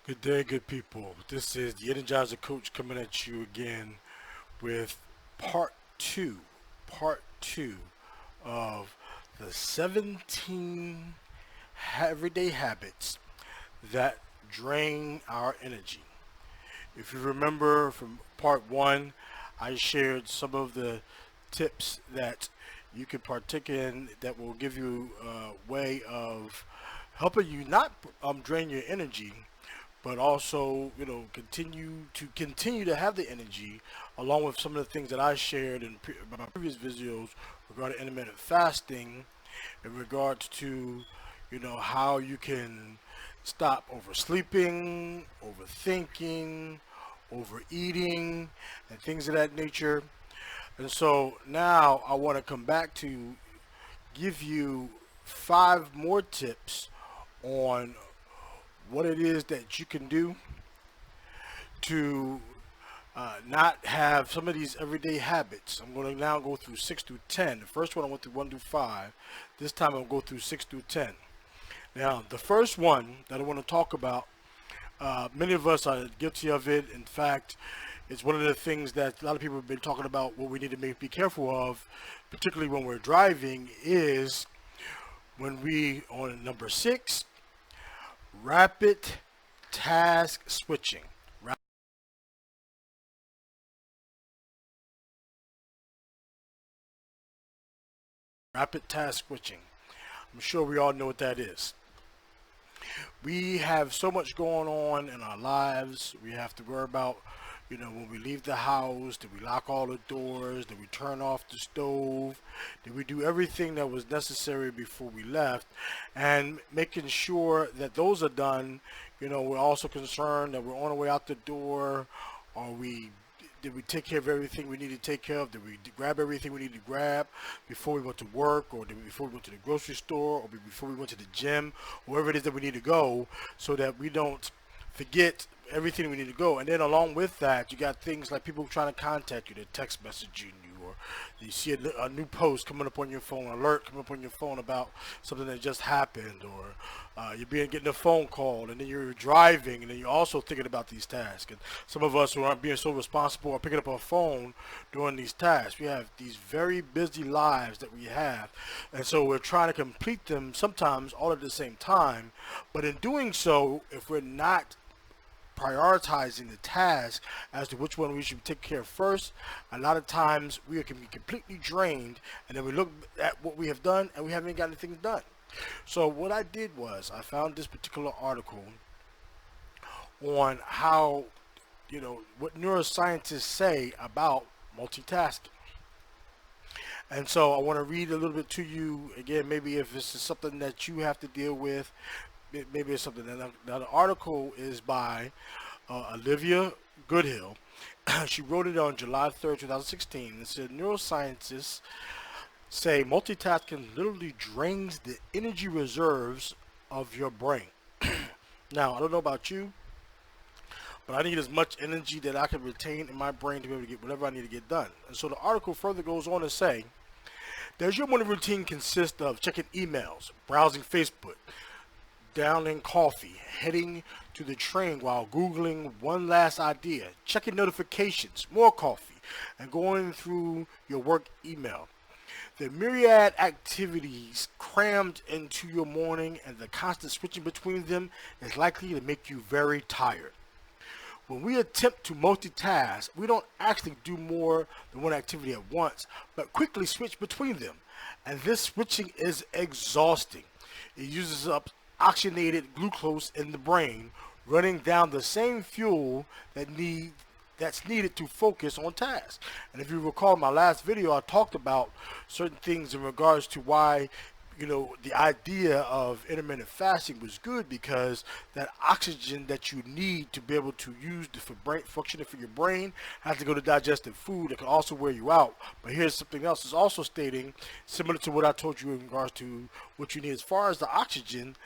Good day, good people. This is the Energizer Coach coming at you again with part two, part two of the 17 everyday habits that drain our energy. If you remember from part one, I shared some of the tips that you can partake in that will give you a way of helping you not drain your energy, but also continue to have the energy, along with some of the things that I shared in my previous videos regarding intermittent fasting, in regards to how you can stop oversleeping, overthinking, overeating, and things of that nature. And so now I want to come back to give you 5 more tips on what it is that you can do to not have some of these everyday habits. I'm going to now go through 6 through 10. The first one I went through 1 through 5. This time I'll go through 6 through 10. Now, the first one that I want to talk about, many of us are guilty of it. In fact, it's one of the things that a lot of people have been talking about, what we need to be careful of, particularly when we're driving, is when we, on number 6, rapid task switching. Rapid task switching. I'm sure we all know what that is. We have so much going on in our lives. We have to worry about, when we leave the house, did we lock all the doors? Did we turn off the stove? Did we do everything that was necessary before we left? And making sure that those are done, we're also concerned that we're on our way out the door. Did we take care of everything we need to take care of? Did we grab everything we need to grab before we went to work, or before we went to the grocery store, or before we went to the gym, wherever it is that we need to go, so that we don't forget everything we need to go? And then along with that, you got things like people trying to contact you, they're text messaging you, or you see a new post coming up on your phone, an alert coming up on your phone about something that just happened, or you're getting a phone call, and then you're driving, and then you're also thinking about these tasks. And some of us who aren't being so responsible are picking up our phone during these tasks. We have these very busy lives that we have, and so we're trying to complete them sometimes all at the same time. But in doing so, if we're not prioritizing the task as to which one we should take care of first, a lot of times we can be completely drained, and then we look at what we have done and we haven't got anything done. So what I did was I found this particular article on how, what neuroscientists say about multitasking. And so I want to read a little bit to you again, maybe if this is something that you have to deal with, maybe it's something that. Now the article is by Olivia Goodhill. She wrote it on July 3rd, 2016. It said neuroscientists say multitasking literally drains the energy reserves of your brain. Now, I don't know about you, but I need as much energy that I can retain in my brain to be able to get whatever I need to get done. And so the article further goes on to say, does your morning routine consist of checking emails, browsing Facebook, downing coffee, heading to the train while Googling one last idea, checking notifications, more coffee, and going through your work email? The myriad activities crammed into your morning and the constant switching between them is likely to make you very tired. When we attempt to multitask, we don't actually do more than one activity at once, but quickly switch between them. And this switching is exhausting. It uses up oxygenated glucose in the brain, running down the same fuel that's needed to focus on tasks. And if you recall my last video, I talked about certain things in regards to why the idea of intermittent fasting was good, because that oxygen that you need to be able to use for brain functioning for your brain has to go to digestive food that can also wear you out. But here's something else. It's also stating, similar to what I told you in regards to what you need as far as the oxygen,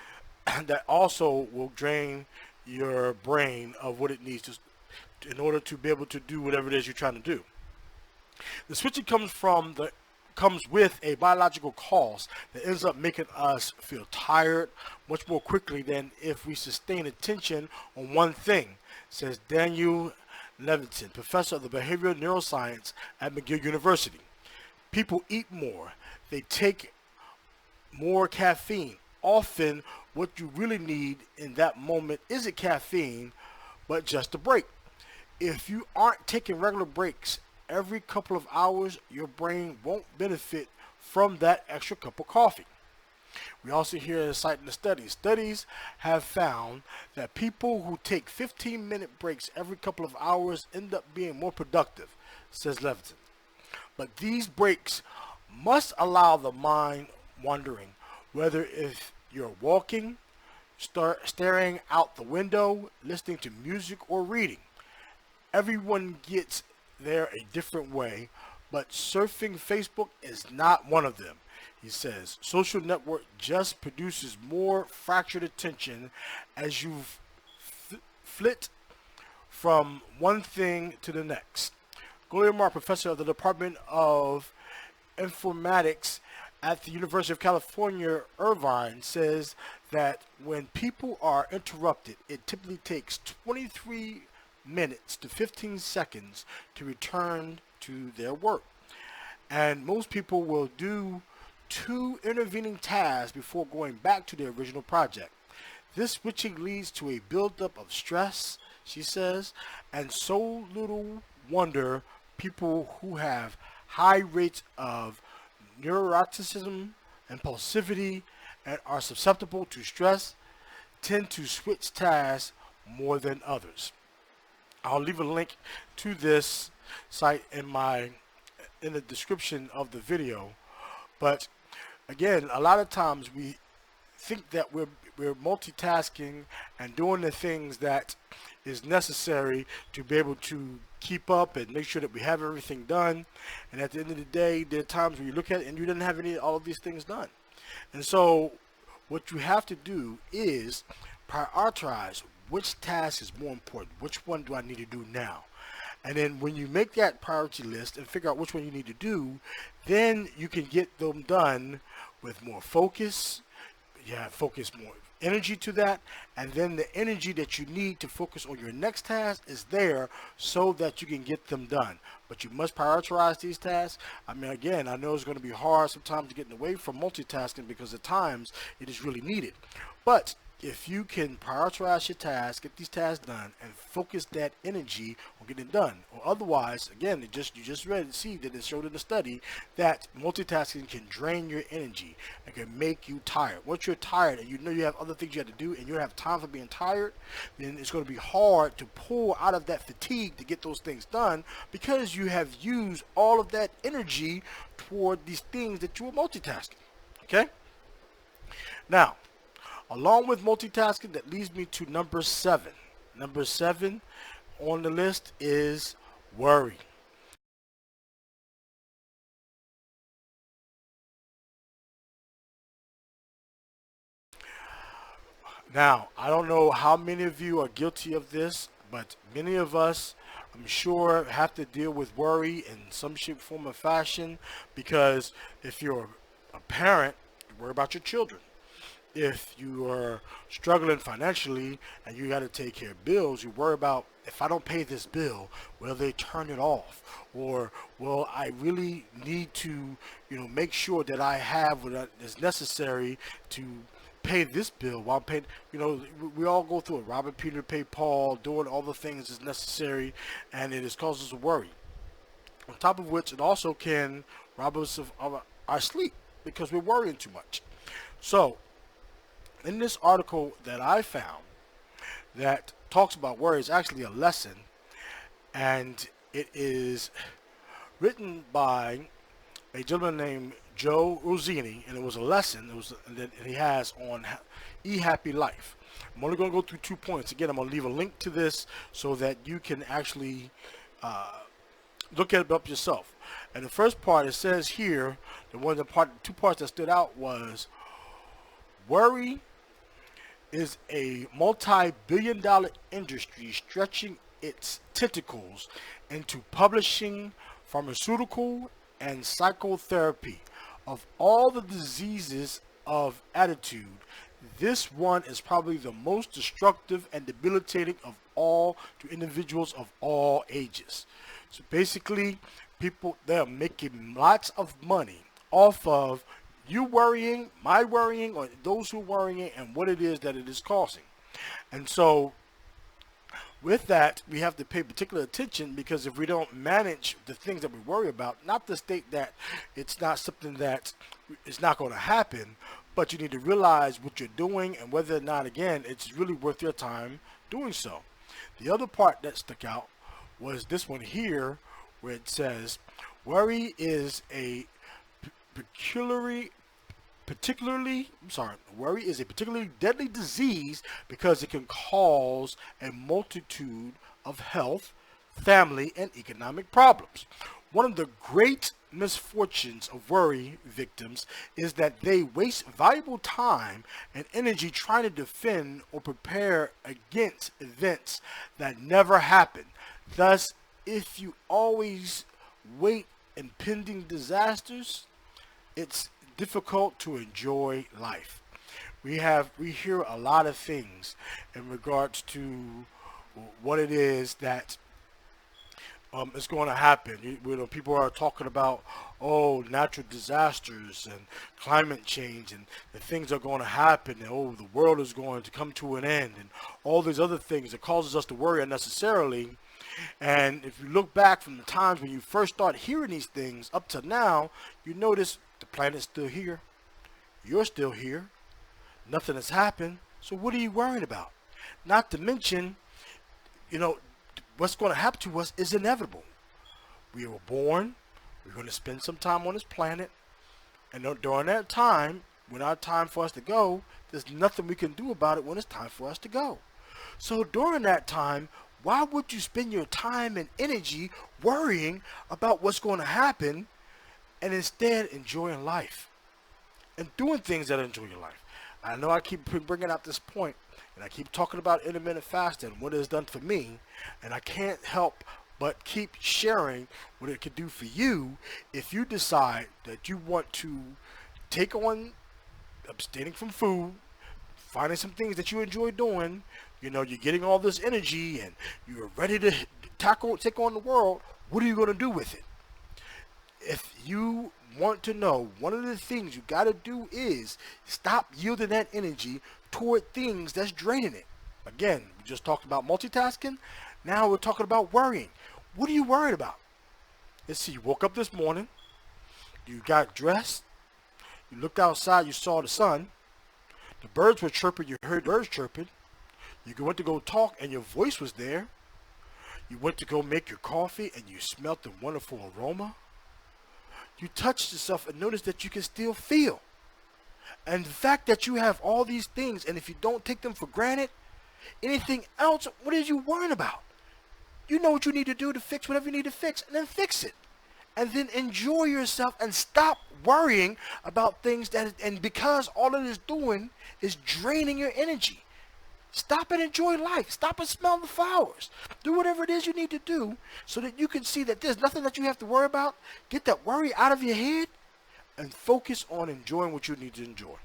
that also will drain your brain of what it needs in order to be able to do whatever it is you're trying to do. The switching comes from the comes with a biological cost that ends up making us feel tired much more quickly than if we sustain attention on one thing, says Daniel Levitin, professor of the behavioral neuroscience at McGill University. People eat more. They take more caffeine. Often what you really need in that moment isn't caffeine, but just a break. If you aren't taking regular breaks every couple of hours, your brain won't benefit from that extra cup of coffee. We also hear citing the studies. Studies have found that people who take 15-minute breaks every couple of hours end up being more productive, says Levitin. But these breaks must allow the mind wandering, whether if you're walking, staring out the window, listening to music, or reading. Everyone gets there a different way, but surfing Facebook is not one of them. He says, social network just produces more fractured attention as you flit from one thing to the next. Gloria Moore, professor of the Department of Informatics at the University of California, Irvine, says that when people are interrupted, it typically takes 23 minutes to 15 seconds to return to their work. And most people will do 2 intervening tasks before going back to their original project. This switching leads to a buildup of stress, she says, and so little wonder people who have high rates of neuroticism, impulsivity, and are susceptible to stress tend to switch tasks more than others. I'll leave a link to this site in the description of the video. But again, a lot of times we think that we're multitasking and doing the things that is necessary to be able to keep up and make sure that we have everything done. And at the end of the day, there are times where you look at it and you didn't have all of these things done. And so what you have to do is prioritize which task is more important. Which one do I need to do now? And then when you make that priority list and figure out which one you need to do, then you can get them done with more focus. You have focus more energy to that, and then the energy that you need to focus on your next task is there so that you can get them done. But you must prioritize these tasks. I mean, again, I know it's going to be hard sometimes getting away from multitasking because at times it is really needed. But if you can prioritize your tasks, get these tasks done, and focus that energy on getting it done, or otherwise, again, you just read and see that it showed in the study that multitasking can drain your energy and can make you tired. Once you're tired and you know you have other things you have to do and you don't have time for being tired, then it's going to be hard to pull out of that fatigue to get those things done because you have used all of that energy toward these things that you were multitasking. Okay? Now, along with multitasking, that leads me to number 7. Number 7 on the list is worry. Now, I don't know how many of you are guilty of this, but many of us, I'm sure, have to deal with worry in some shape, form, or fashion, because if you're a parent, you worry about your children. If you are struggling financially and you got to take care of bills, you worry about, if I don't pay this bill, will they turn it off? Or will I really need to, make sure that I have what is necessary to pay this bill while I'm paying, we all go through it. Robbing Peter to pay Paul, doing all the things that's necessary, and it causes us worry. On top of which, it also can rob us of our sleep because we're worrying too much. So, in this article that I found that talks about worry, is actually a lesson, and it is written by a gentleman named Joe Rosini, and it was a lesson that he has on Happy Life. I'm only going to go through 2 points. Again, I'm going to leave a link to this so that you can actually look at it up yourself. And the first part, it says here, the 2 parts that stood out was worry is a multi-billion-dollar industry stretching its tentacles into publishing, pharmaceutical, and psychotherapy. Of all the diseases of attitude, this one is probably the most destructive and debilitating of all to individuals of all ages. So basically, people, they're making lots of money off of you worrying, my worrying, or those who are worrying, and what it is that it is causing. And so with that, we have to pay particular attention, because if we don't manage the things that we worry about, not to state that it's not something that is not going to happen, but you need to realize what you're doing and whether or not, again, it's really worth your time doing so. The other part that stuck out was this one here, where it says, worry is a particularly deadly disease because it can cause a multitude of health, family, and economic problems. One of the great misfortunes of worry victims is that they waste valuable time and energy trying to defend or prepare against events that never happen. Thus, if you always wait impending disasters, it's difficult to enjoy life. We hear a lot of things in regards to what it is that is going to happen. People are talking about, natural disasters and climate change, and the things are going to happen, and the world is going to come to an end, and all these other things that causes us to worry unnecessarily. And if you look back from the times when you first start hearing these things up to now, you notice the planet's still here. You're still here. Nothing has happened. So what are you worried about? Not to mention, what's going to happen to us is inevitable. We were born. We're going to spend some time on this planet. And during that time, when our time for us to go, there's nothing we can do about it when it's time for us to go. So during that time, why would you spend your time and energy worrying about what's going to happen, and instead enjoying life and doing things that enjoy your life? I know I keep bringing out this point, and I keep talking about intermittent fasting, what it has done for me, and I can't help but keep sharing what it could do for you if you decide that you want to take on abstaining from food, finding some things that you enjoy doing. You're getting all this energy and you're ready to take on the world. What are you going to do with it? If you want to know, one of the things you got to do is stop yielding that energy toward things that's draining it. Again, we just talked about multitasking. Now we're talking about worrying. What are you worried about? Let's see, you woke up this morning, you got dressed, you looked outside, you saw the sun, the birds were chirping, you heard birds chirping. You went to go talk and your voice was there. You went to go make your coffee and you smelled the wonderful aroma. You touched yourself and noticed that you can still feel. And the fact that you have all these things, and if you don't take them for granted, anything else, what are you worrying about? You know what you need to do to fix whatever you need to fix, and then fix it. And then enjoy yourself and stop worrying about things and because all it is doing is draining your energy. Stop and enjoy life. Stop and smell the flowers. Do whatever it is you need to do so that you can see that there's nothing that you have to worry about. Get that worry out of your head and focus on enjoying what you need to enjoy.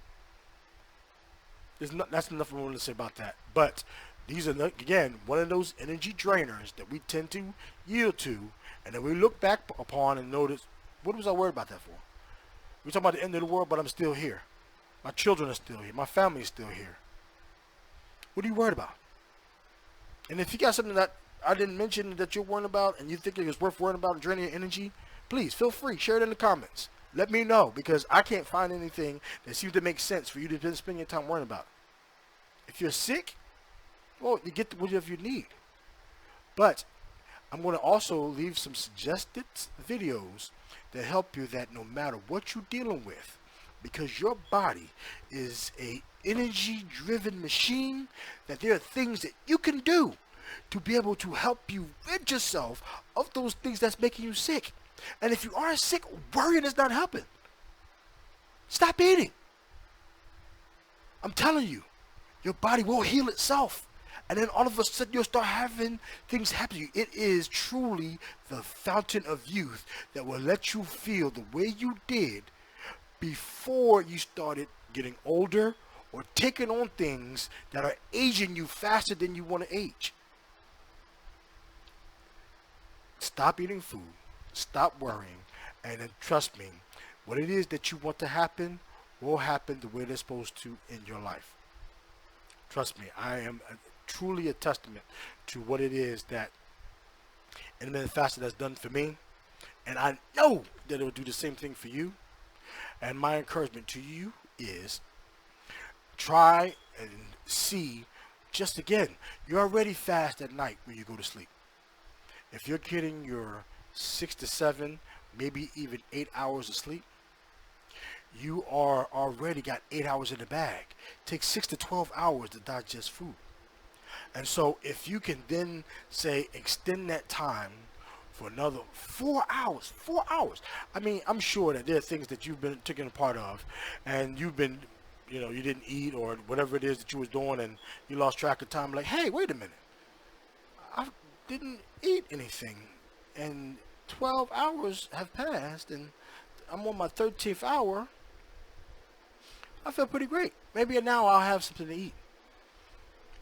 That's enough I want to say about that. But these are, again, one of those energy drainers that we tend to yield to, and then we look back upon and notice, what was I worried about that for? We're talking about the end of the world, but I'm still here. My children are still here. My family is still here. What are you worried about? And if you got something that I didn't mention that you're worried about and you think it's worth worrying about and draining your energy, please feel free. Share it in the comments. Let me know, because I can't find anything that seems to make sense for you to spend your time worrying about. If you're sick, well, you get whatever you need. But I'm going to also leave some suggested videos that help you, that no matter what you're dealing with, because your body is a energy driven machine, that there are things that you can do to be able to help you rid yourself of those things that's making you sick. And if you are sick, worrying is not helping. Stop eating. I'm telling you, your body will heal itself And then all of a sudden you'll start having things happen to you. It is truly the fountain of youth that will let you feel the way you did before you started getting older or taking on things that are aging you faster than you want to age. Stop eating food, stop worrying, and then trust me, what it is that you want to happen will happen the way they're supposed to in your life. Trust me, I am truly a testament to what it is that intermittent fasting has done for me, and I know that it will do the same thing for you. And my encouragement to you is try and see, just again, you already fast at night when you go to sleep. If you're getting your 6 to 7, maybe even 8 hours of sleep, you are already got 8 hours in the bag. It takes 6 to 12 hours to digest food. And so if you can then say extend that time for another 4 hours, 4 hours. I mean, I'm sure that there are things that you've been taking a part of and you've been, you know, you didn't eat or whatever it is that you was doing and you lost track of time. Like, hey, wait a minute. I didn't eat anything and 12 hours have passed and I'm on my 13th hour. I feel pretty great. Maybe now I'll have something to eat.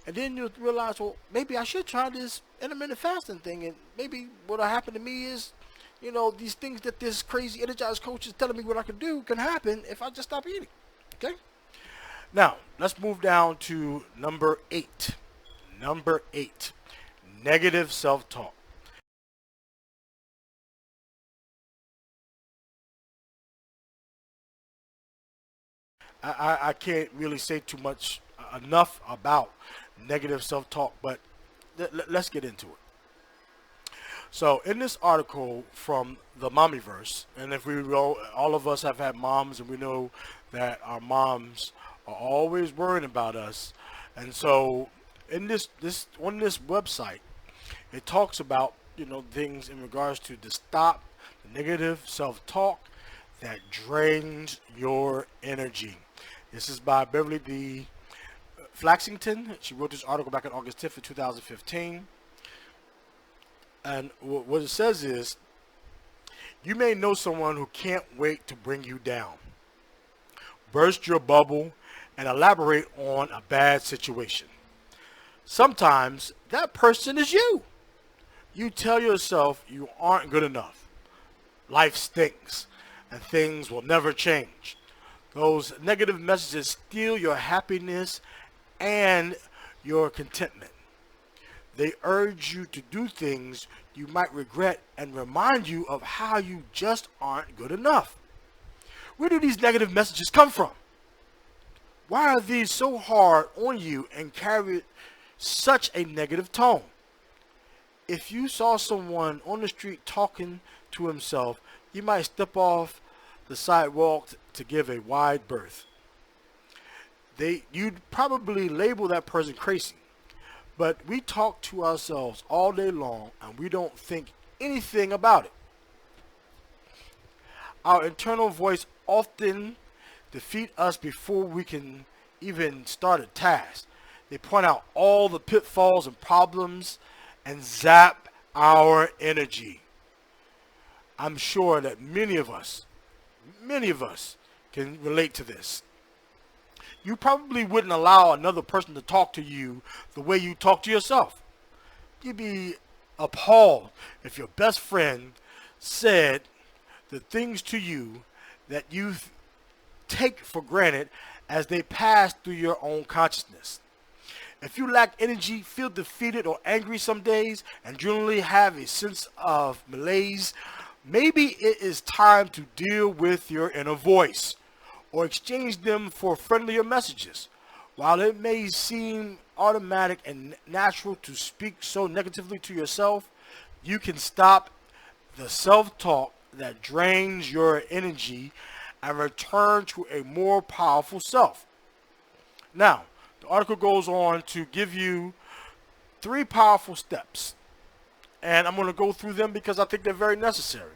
And then you'll realize, well, maybe I should try this intermittent fasting thing. And maybe what'll happen to me is, you know, these things that this crazy Energized coach is telling me what I can do can happen if I just stop eating. Okay? Now, let's move down to number 8. Number 8, negative self-talk. I can't really say too much enough about negative self-talk, but let's get into it. So in this article from the Mommyverse, and if we know, all of us have had moms and we know that our moms are always worrying about us. And so in this on this website, it talks about, you know, things in regards to stop the negative self-talk that drains your energy. This is by Beverly D. Flaxington. She wrote this article back on August 10th of 2015. And what it says is, you may know someone who can't wait to bring you down, burst your bubble, and elaborate on a bad situation. Sometimes that person is you. You tell yourself you aren't good enough. Life stinks and things will never change. Those negative messages steal your happiness and your contentment. They urge you to do things you might regret and remind you of how you just aren't good enough. Where do these negative messages come from? Why are these so hard on you and carry such a negative tone? If you saw someone on the street talking to himself, you might step off the sidewalk to give a wide berth. You'd probably label that person crazy. But we talk to ourselves all day long and we don't think anything about it. Our internal voice often defeats us before we can even start a task. They point out all the pitfalls and problems and zap our energy. I'm sure that many of us can relate to this. You probably wouldn't allow another person to talk to you the way you talk to yourself. You'd be appalled if your best friend said the things to you that you take for granted as they pass through your own consciousness. If you lack energy, feel defeated or angry some days, and generally have a sense of malaise, maybe it is time to deal with your inner voice or exchange them for friendlier messages. While it may seem automatic and natural to speak so negatively to yourself, you can stop the self-talk that drains your energy and return to a more powerful self. Now, the article goes on to give you 3 powerful steps. And I'm going to go through them because I think they're very necessary.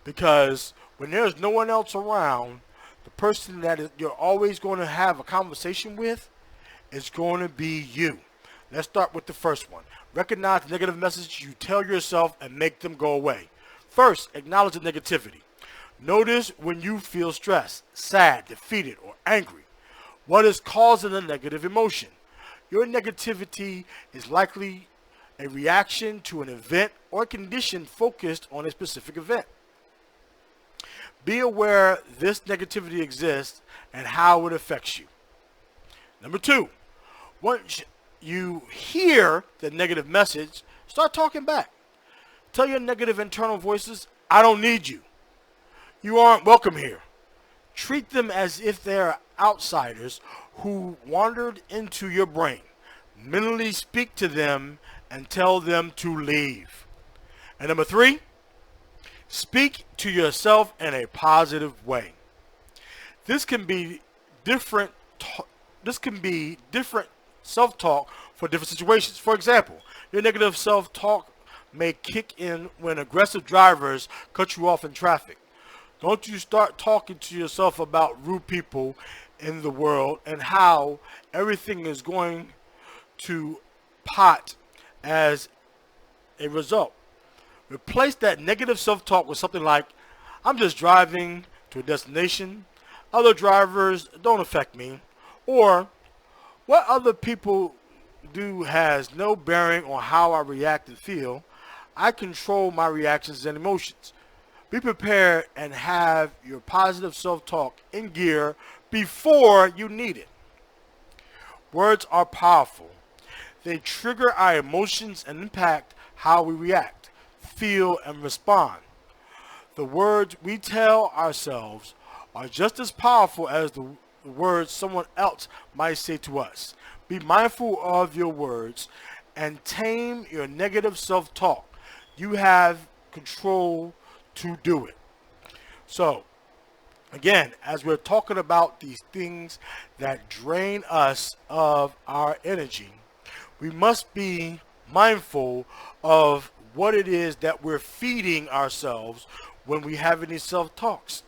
Because when there's no one else around, the person that you're always going to have a conversation with is going to be you. Let's start with the first one. Recognize the negative messages you tell yourself and make them go away. First, acknowledge the negativity. Notice when you feel stressed, sad, defeated, or angry. What is causing the negative emotion? Your negativity is likely a reaction to an event or condition focused on a specific event. Be aware this negativity exists and how it affects you. Number two, once you hear the negative message, start talking back. Tell your negative internal voices, I don't need you. You aren't welcome here. Treat them as if they're outsiders who wandered into your brain. Mentally speak to them and tell them to leave. And number three, speak to yourself in a positive way. This can be different self-talk for different situations. For example, your negative self-talk may kick in when aggressive drivers cut you off in traffic. Don't you start talking to yourself about rude people in the world and how everything is going to pot as a result. Replace that negative self-talk with something like, I'm just driving to a destination. Other drivers don't affect me. Or, what other people do has no bearing on how I react and feel. I control my reactions and emotions. Be prepared and have your positive self-talk in gear before you need it. Words are powerful. They trigger our emotions and impact how we react, feel, and respond. The words we tell ourselves are just as powerful as the words someone else might say to us. Be mindful of your words and tame your negative self-talk. You have control to do it. So, again, as we're talking about these things that drain us of our energy, we must be mindful of what it is that we're feeding ourselves when we have any self-talks.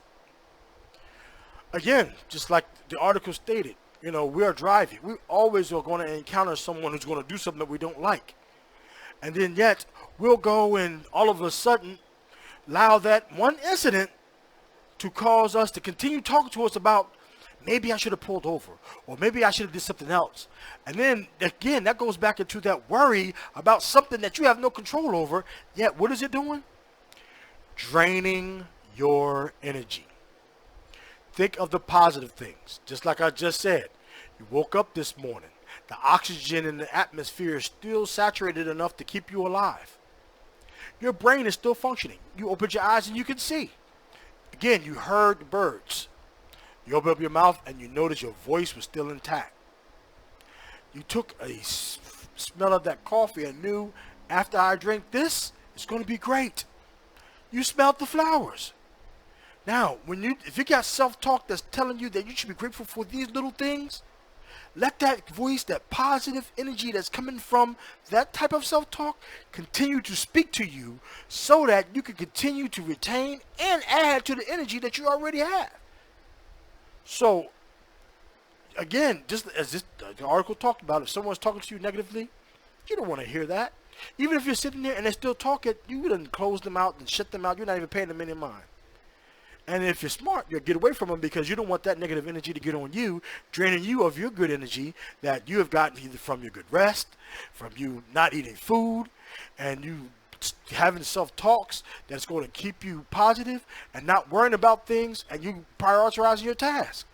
Again, just like the article stated, we are driving. We always are going to encounter someone who's going to do something that we don't like. And then yet, we'll go and all of a sudden allow that one incident to cause us to continue talking to us about, maybe I should have pulled over, or maybe I should have did something else. And then again, that goes back into that worry about something that you have no control over. Yet, what is it doing? Draining your energy. Think of the positive things. Just like I just said, you woke up this morning. The oxygen in the atmosphere is still saturated enough to keep you alive. Your brain is still functioning. You opened your eyes and you can see. Again, you heard the birds. You open up your mouth and you notice your voice was still intact. You took a smell of that coffee and knew, after I drink this, it's going to be great. You smelled the flowers. Now, if you got self-talk that's telling you that you should be grateful for these little things, let that voice, that positive energy that's coming from that type of self-talk continue to speak to you so that you can continue to retain and add to the energy that you already have. So, again, just as the article talked about, if someone's talking to you negatively, you don't want to hear that. Even if you're sitting there and they're still talking, you wouldn't close them out and shut them out. You're not even paying them any mind. And if you're smart, you'll get away from them because you don't want that negative energy to get on you, draining you of your good energy that you have gotten either from your good rest, from you not eating food, and you having self-talks that's going to keep you positive and not worrying about things, and you prioritizing your task.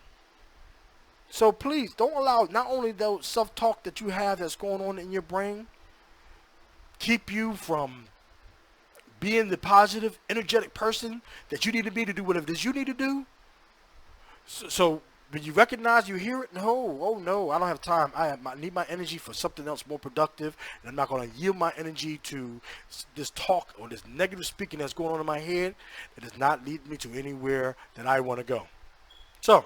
So please don't allow not only those self-talk that you have that's going on in your brain keep you from being the positive, energetic person that you need to be to do whatever it is you need to do. So when you recognize, you hear it, oh no, I don't have time. I need my energy for something else more productive, and I'm not going to yield my energy to this talk or this negative speaking that's going on in my head that does not lead me to anywhere that I want to go. So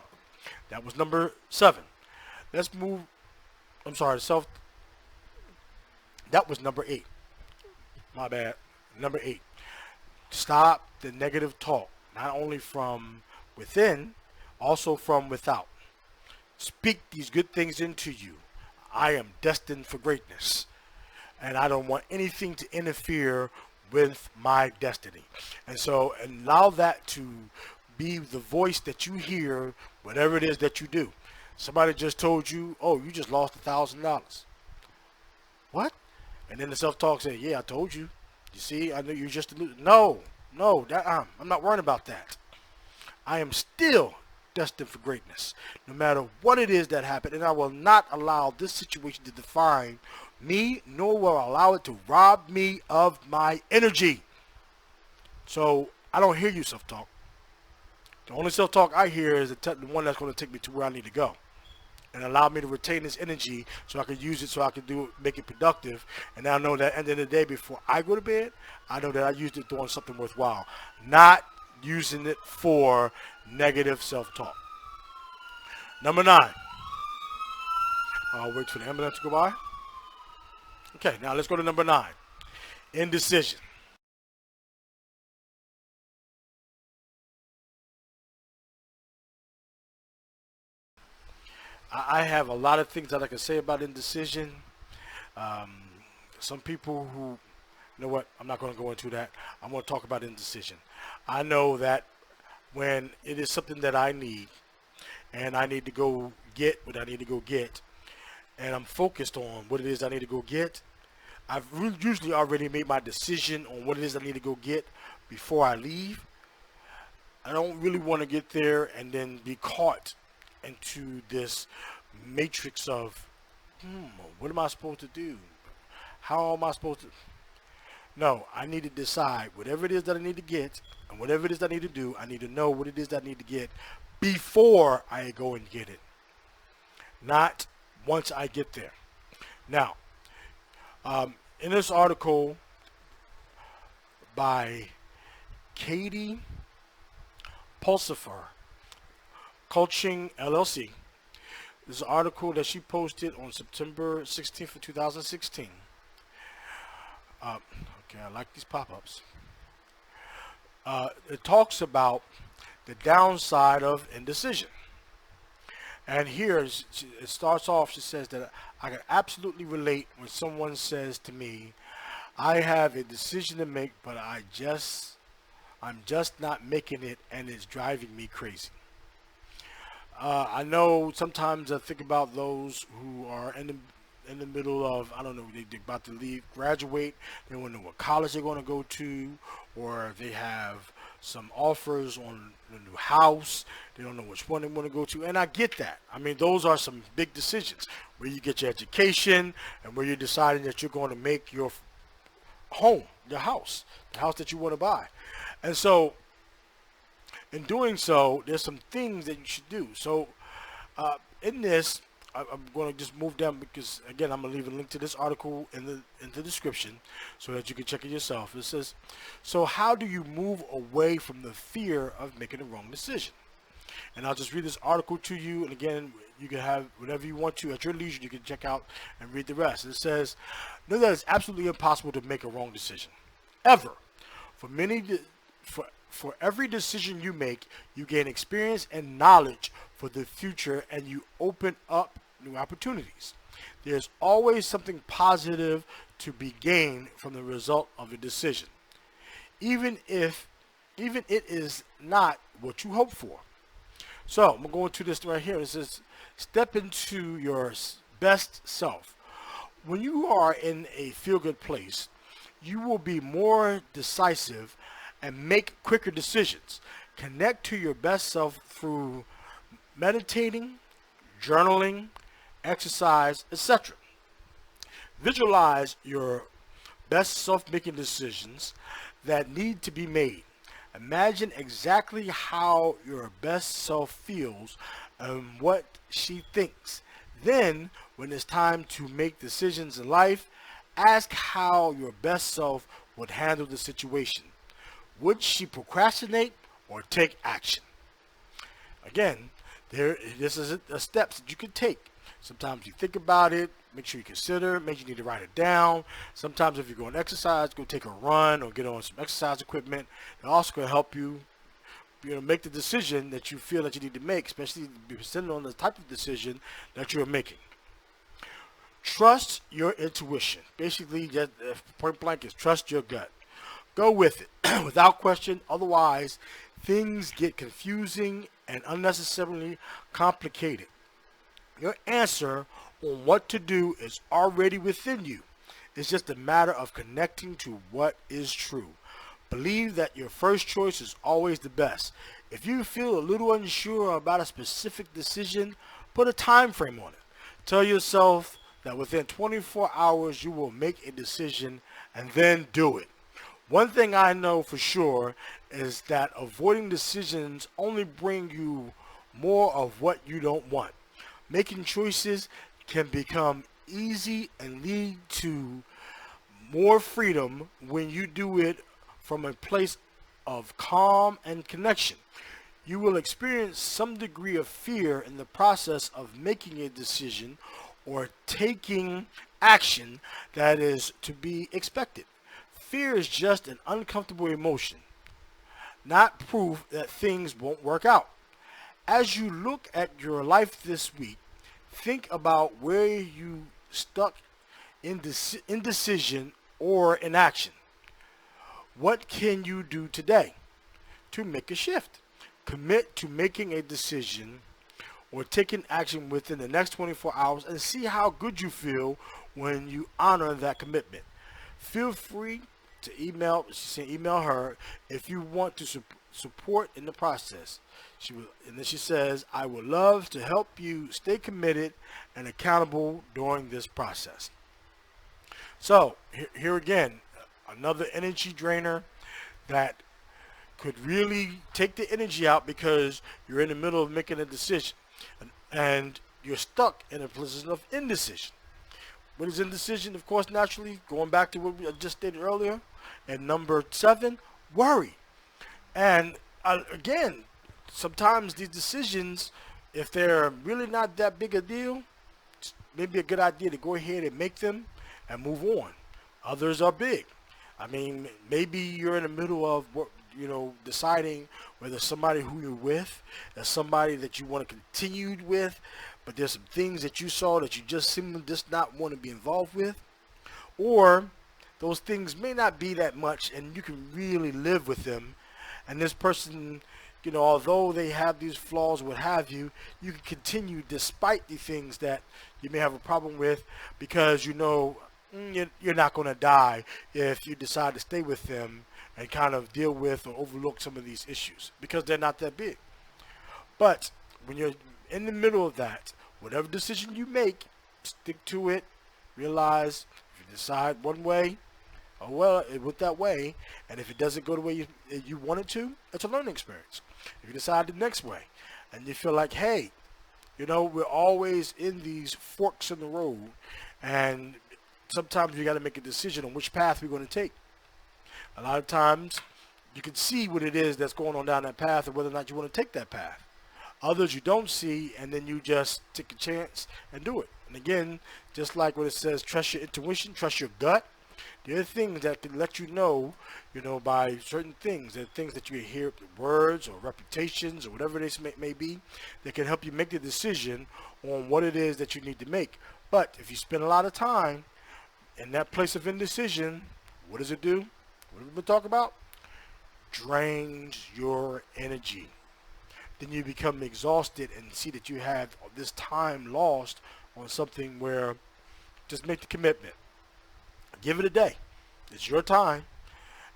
that was number 7. Let's move. I'm sorry, that was number 8. My bad. Number 8. Stop the negative talk, not only from within, also from without. Speak these good things into you. I am destined for greatness, and I don't want anything to interfere with my destiny. And so allow that to be the voice that you hear, whatever it is that you do. Somebody just told you, oh, you just lost $1,000. What? And then the self-talk said, yeah, I told you. You see, I knew you just no, I'm not worrying about that. I am still destined for greatness, no matter what it is that happened, and I will not allow this situation to define me, nor will I allow it to rob me of my energy. So I don't hear you self-talk. The only self-talk I hear is the one that's going to take me to where I need to go, and allow me to retain this energy so I can use it, so I can make it productive. And I know that at the end of the day, before I go to bed, I know that I used it doing something worthwhile, not using it for negative self-talk. Number 9. I'll wait for the ambulance to go by. Okay, now let's go to number 9. Indecision. I have a lot of things that I can say about indecision. Um, some people who, you know what, I'm not going to go into that. I'm going to talk about indecision. I know that when it is something that I need, and I need to go get what I need to go get, and I'm focused on what it is I need to go get, I've usually already made my decision on what it is I need to go get before I leave. I don't really want to get there and then be caught into this matrix of, what am I supposed to do? How am I supposed to? No, I need to decide whatever it is that I need to get, and whatever it is that I need to do, I need to know what it is that I need to get before I go and get it, not once I get there. Now, in this article by Katie Pulsifer, Coaching LLC, this is an article that she posted on September 16th of 2016. Okay, I like these pop-ups. It talks about the downside of indecision. And here it starts off, she says that I can absolutely relate when someone says to me, I have a decision to make, but I'm just not making it, and it's driving me crazy. I know sometimes I think about those who are in the middle of, I don't know, they're about to leave, graduate, they don't know what college they're going to go to, or they have some offers on a new house, they don't know which one they want to go to, and I get that. I mean, those are some big decisions, where you get your education, and where you're deciding that you're going to make your home, your house, the house that you want to buy. And so, in doing so, there's some things that you should do. So, in this, I'm going to just move down because, again, I'm going to leave a link to this article in the description so that you can check it yourself. It says, so how do you move away from the fear of making the wrong decision? And I'll just read this article to you. And again, you can have whatever you want to at your leisure. You can check out and read the rest. It says, know that it's absolutely impossible to make a wrong decision, ever. For every decision you make, you gain experience and knowledge for the future, and you open up new opportunities. There's always something positive to be gained from the result of a decision, even it is not what you hope for. So I'm going to this right here. It says, step into your best self. When you are in a feel-good place, you will be more decisive and make quicker decisions. Connect to your best self through meditating, journaling, exercise, etc. Visualize your best self making decisions that need to be made. Imagine exactly how your best self feels and what she thinks. Then, when it's time to make decisions in life, ask how your best self would handle the situation. Would she procrastinate or take action? Again, this is a steps that you can take. Sometimes you think about it, make sure you consider, maybe you need to write it down. Sometimes if you're going to exercise, go take a run or get on some exercise equipment. It also can help you, make the decision that you feel that you need to make, especially depending on the type of decision that you're making. Trust your intuition. Basically, just point blank is trust your gut. Go with it without question. Otherwise, things get confusing and unnecessarily complicated. Your answer on what to do is already within you. It's just a matter of connecting to what is true. Believe that your first choice is always the best. If you feel a little unsure about a specific decision, put a time frame on it. Tell yourself that within 24 hours you will make a decision and then do it. One thing I know for sure is that avoiding decisions only bring you more of what you don't want. Making choices can become easy and lead to more freedom when you do it from a place of calm and connection. You will experience some degree of fear in the process of making a decision or taking action that is to be expected. Fear is just an uncomfortable emotion, not proof that things won't work out. As you look at your life this week, think about where you stuck in indecision or inaction. What can you do today to make a shift? Commit to making a decision or taking action within the next 24 hours and see how good you feel when you honor that commitment. Feel free to email her if you want to support in the process. And then she says, I would love to help you stay committed and accountable during this process. So here again, another energy drainer that could really take the energy out because you're in the middle of making a decision and you're stuck in a position of indecision. What is indecision? Of course, naturally, going back to what we just stated earlier, and number 7, worry. And again, sometimes these decisions, if they're really not that big a deal, it's maybe a good idea to go ahead and make them and move on. Others are big. I mean, maybe you're in the middle of deciding whether somebody who you're with is somebody that you want to continue with, but there's some things that you saw that you just seem to just not want to be involved with, or those things may not be that much and you can really live with them, and this person, although they have these flaws, what have you, you can continue despite the things that you may have a problem with, because you're not going to die if you decide to stay with them and kind of deal with or overlook some of these issues because they're not that big. But when you're in the middle of that, whatever decision you make, stick to it. Realize if you decide one way, oh well, it went that way, and if it doesn't go the way you want it to, it's a learning experience. If you decide the next way and you feel like, hey, we're always in these forks in the road, and sometimes we got to make a decision on which path we're going to take. A lot of times you can see what it is that's going on down that path and whether or not you want to take that path. Others you don't see, and then you just take a chance and do it. And again, just like what it says, trust your intuition, trust your gut. There are things that can let you know, by certain things. There are things that you hear, words or reputations or whatever this may be, that can help you make the decision on what it is that you need to make. But if you spend a lot of time in that place of indecision, what does it do? What have we been talking about? Drains your energy. Then you become exhausted and see that you have this time lost on something where just make the commitment. Give it a day. It's your time.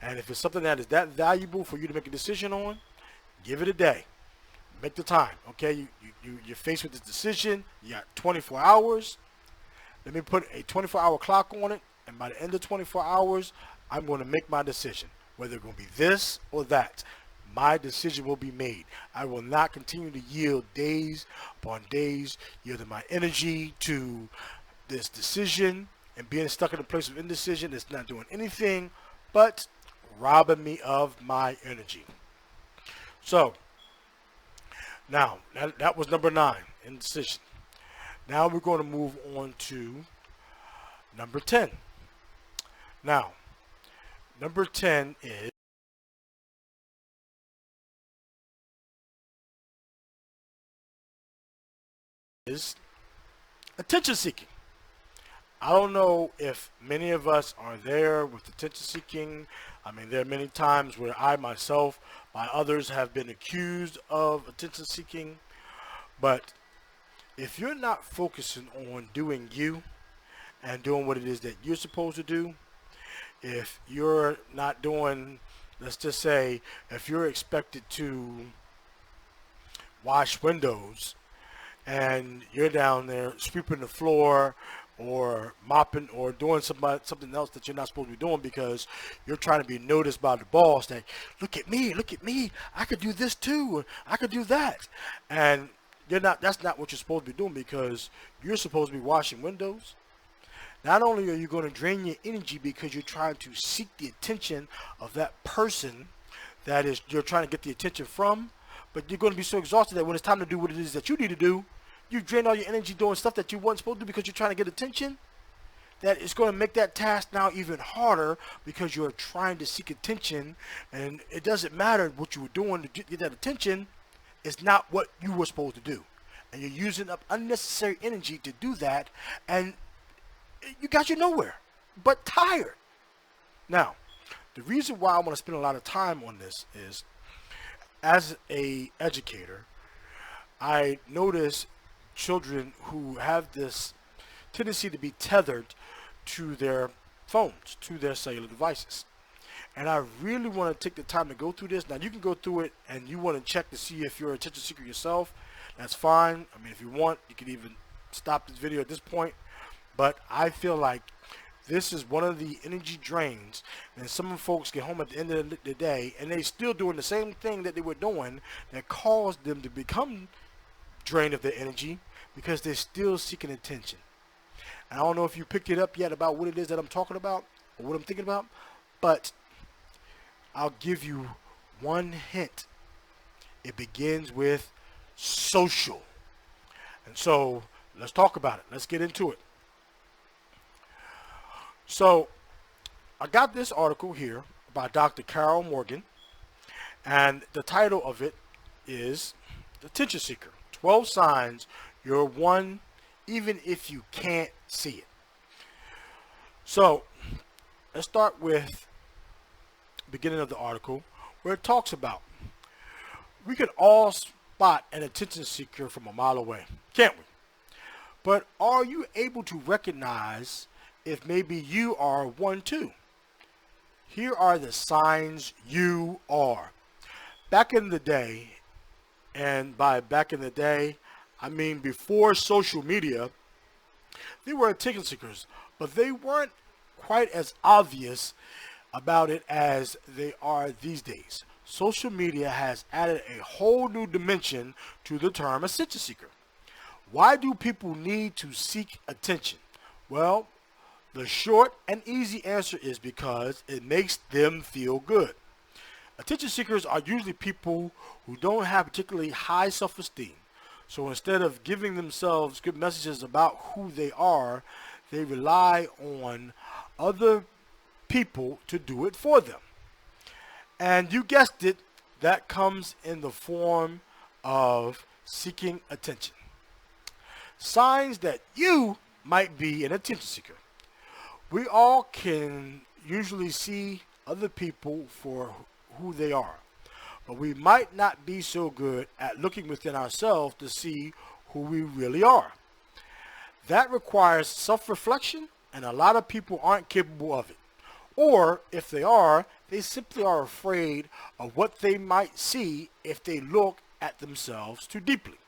And if it's something that is that valuable for you to make a decision on, give it a day. Make the time. Okay, you're faced with this decision. You got 24 hours. Let me put a 24-hour clock on it. And by the end of 24 hours, I'm going to make my decision. Whether it's going to be this or that, my decision will be made. I will not continue to yield days upon days, yielding my energy to this decision and being stuck in a place of indecision that's not doing anything but robbing me of my energy. So, now, that was number 9, indecision. Now we're going to move on to number 10. Now, number 10 is attention seeking. I don't know if many of us are there with attention seeking. I mean, there are many times where I myself, by others, have been accused of attention seeking. But if you're not focusing on doing you and doing what it is that you're supposed to do, if you're not doing, let's just say, if you're expected to wash windows and you're down there sweeping the floor or mopping or doing something else that you're not supposed to be doing because you're trying to be noticed by the boss, that look at me, I could do this too, I could do that, and you're not, that's not what you're supposed to be doing, because you're supposed to be washing windows. Not only are you going to drain your energy because you're trying to seek the attention of that person that is you're trying to get the attention from, but you're going to be so exhausted that when it's time to do what it is that you need to do, you drain all your energy doing stuff that you weren't supposed to do because you're trying to get attention. That it's going to make that task now even harder because you're trying to seek attention, and it doesn't matter what you were doing to get that attention. It's not what you were supposed to do, and you're using up unnecessary energy to do that, and you got you nowhere but tired. Now, the reason why I want to spend a lot of time on this is, as a educator, I notice children who have this tendency to be tethered to their phones, to their cellular devices. And I really want to take the time to go through this. Now, you can go through it and you want to check to see if you're an attention seeker yourself. That's fine. I mean, if you want, you can even stop this video at this point. But I feel like this is one of the energy drains, and some folks get home at the end of the day and they still doing the same thing that they were doing that caused them to become drained of their energy, because they're still seeking attention. And I don't know if you picked it up yet about what it is that I'm talking about or what I'm thinking about, but I'll give you one hint. It begins with social. And so let's talk about it. Let's get into it. So I got this article here by Dr. Carol Morgan, and the title of it is Attention Seeker, 12 Signs You're One Even If You Can't See It. So let's start with the beginning of the article, where it talks about we can all spot an attention seeker from a mile away, can't we? But are you able to recognize if maybe you are one too? Here are the signs you are. Back in the day, and by back in the day, I mean before social media, there were attention seekers, but they weren't quite as obvious about it as they are these days. Social media has added a whole new dimension to the term attention seeker. Why do people need to seek attention? Well, the short and easy answer is because it makes them feel good. Attention seekers are usually people who don't have particularly high self-esteem. So instead of giving themselves good messages about who they are, they rely on other people to do it for them. And you guessed it, that comes in the form of seeking attention. Signs that you might be an attention seeker. We all can usually see other people for who they are, but we might not be so good at looking within ourselves to see who we really are. That requires self-reflection, and a lot of people aren't capable of it. Or if they are, they simply are afraid of what they might see if they look at themselves too deeply.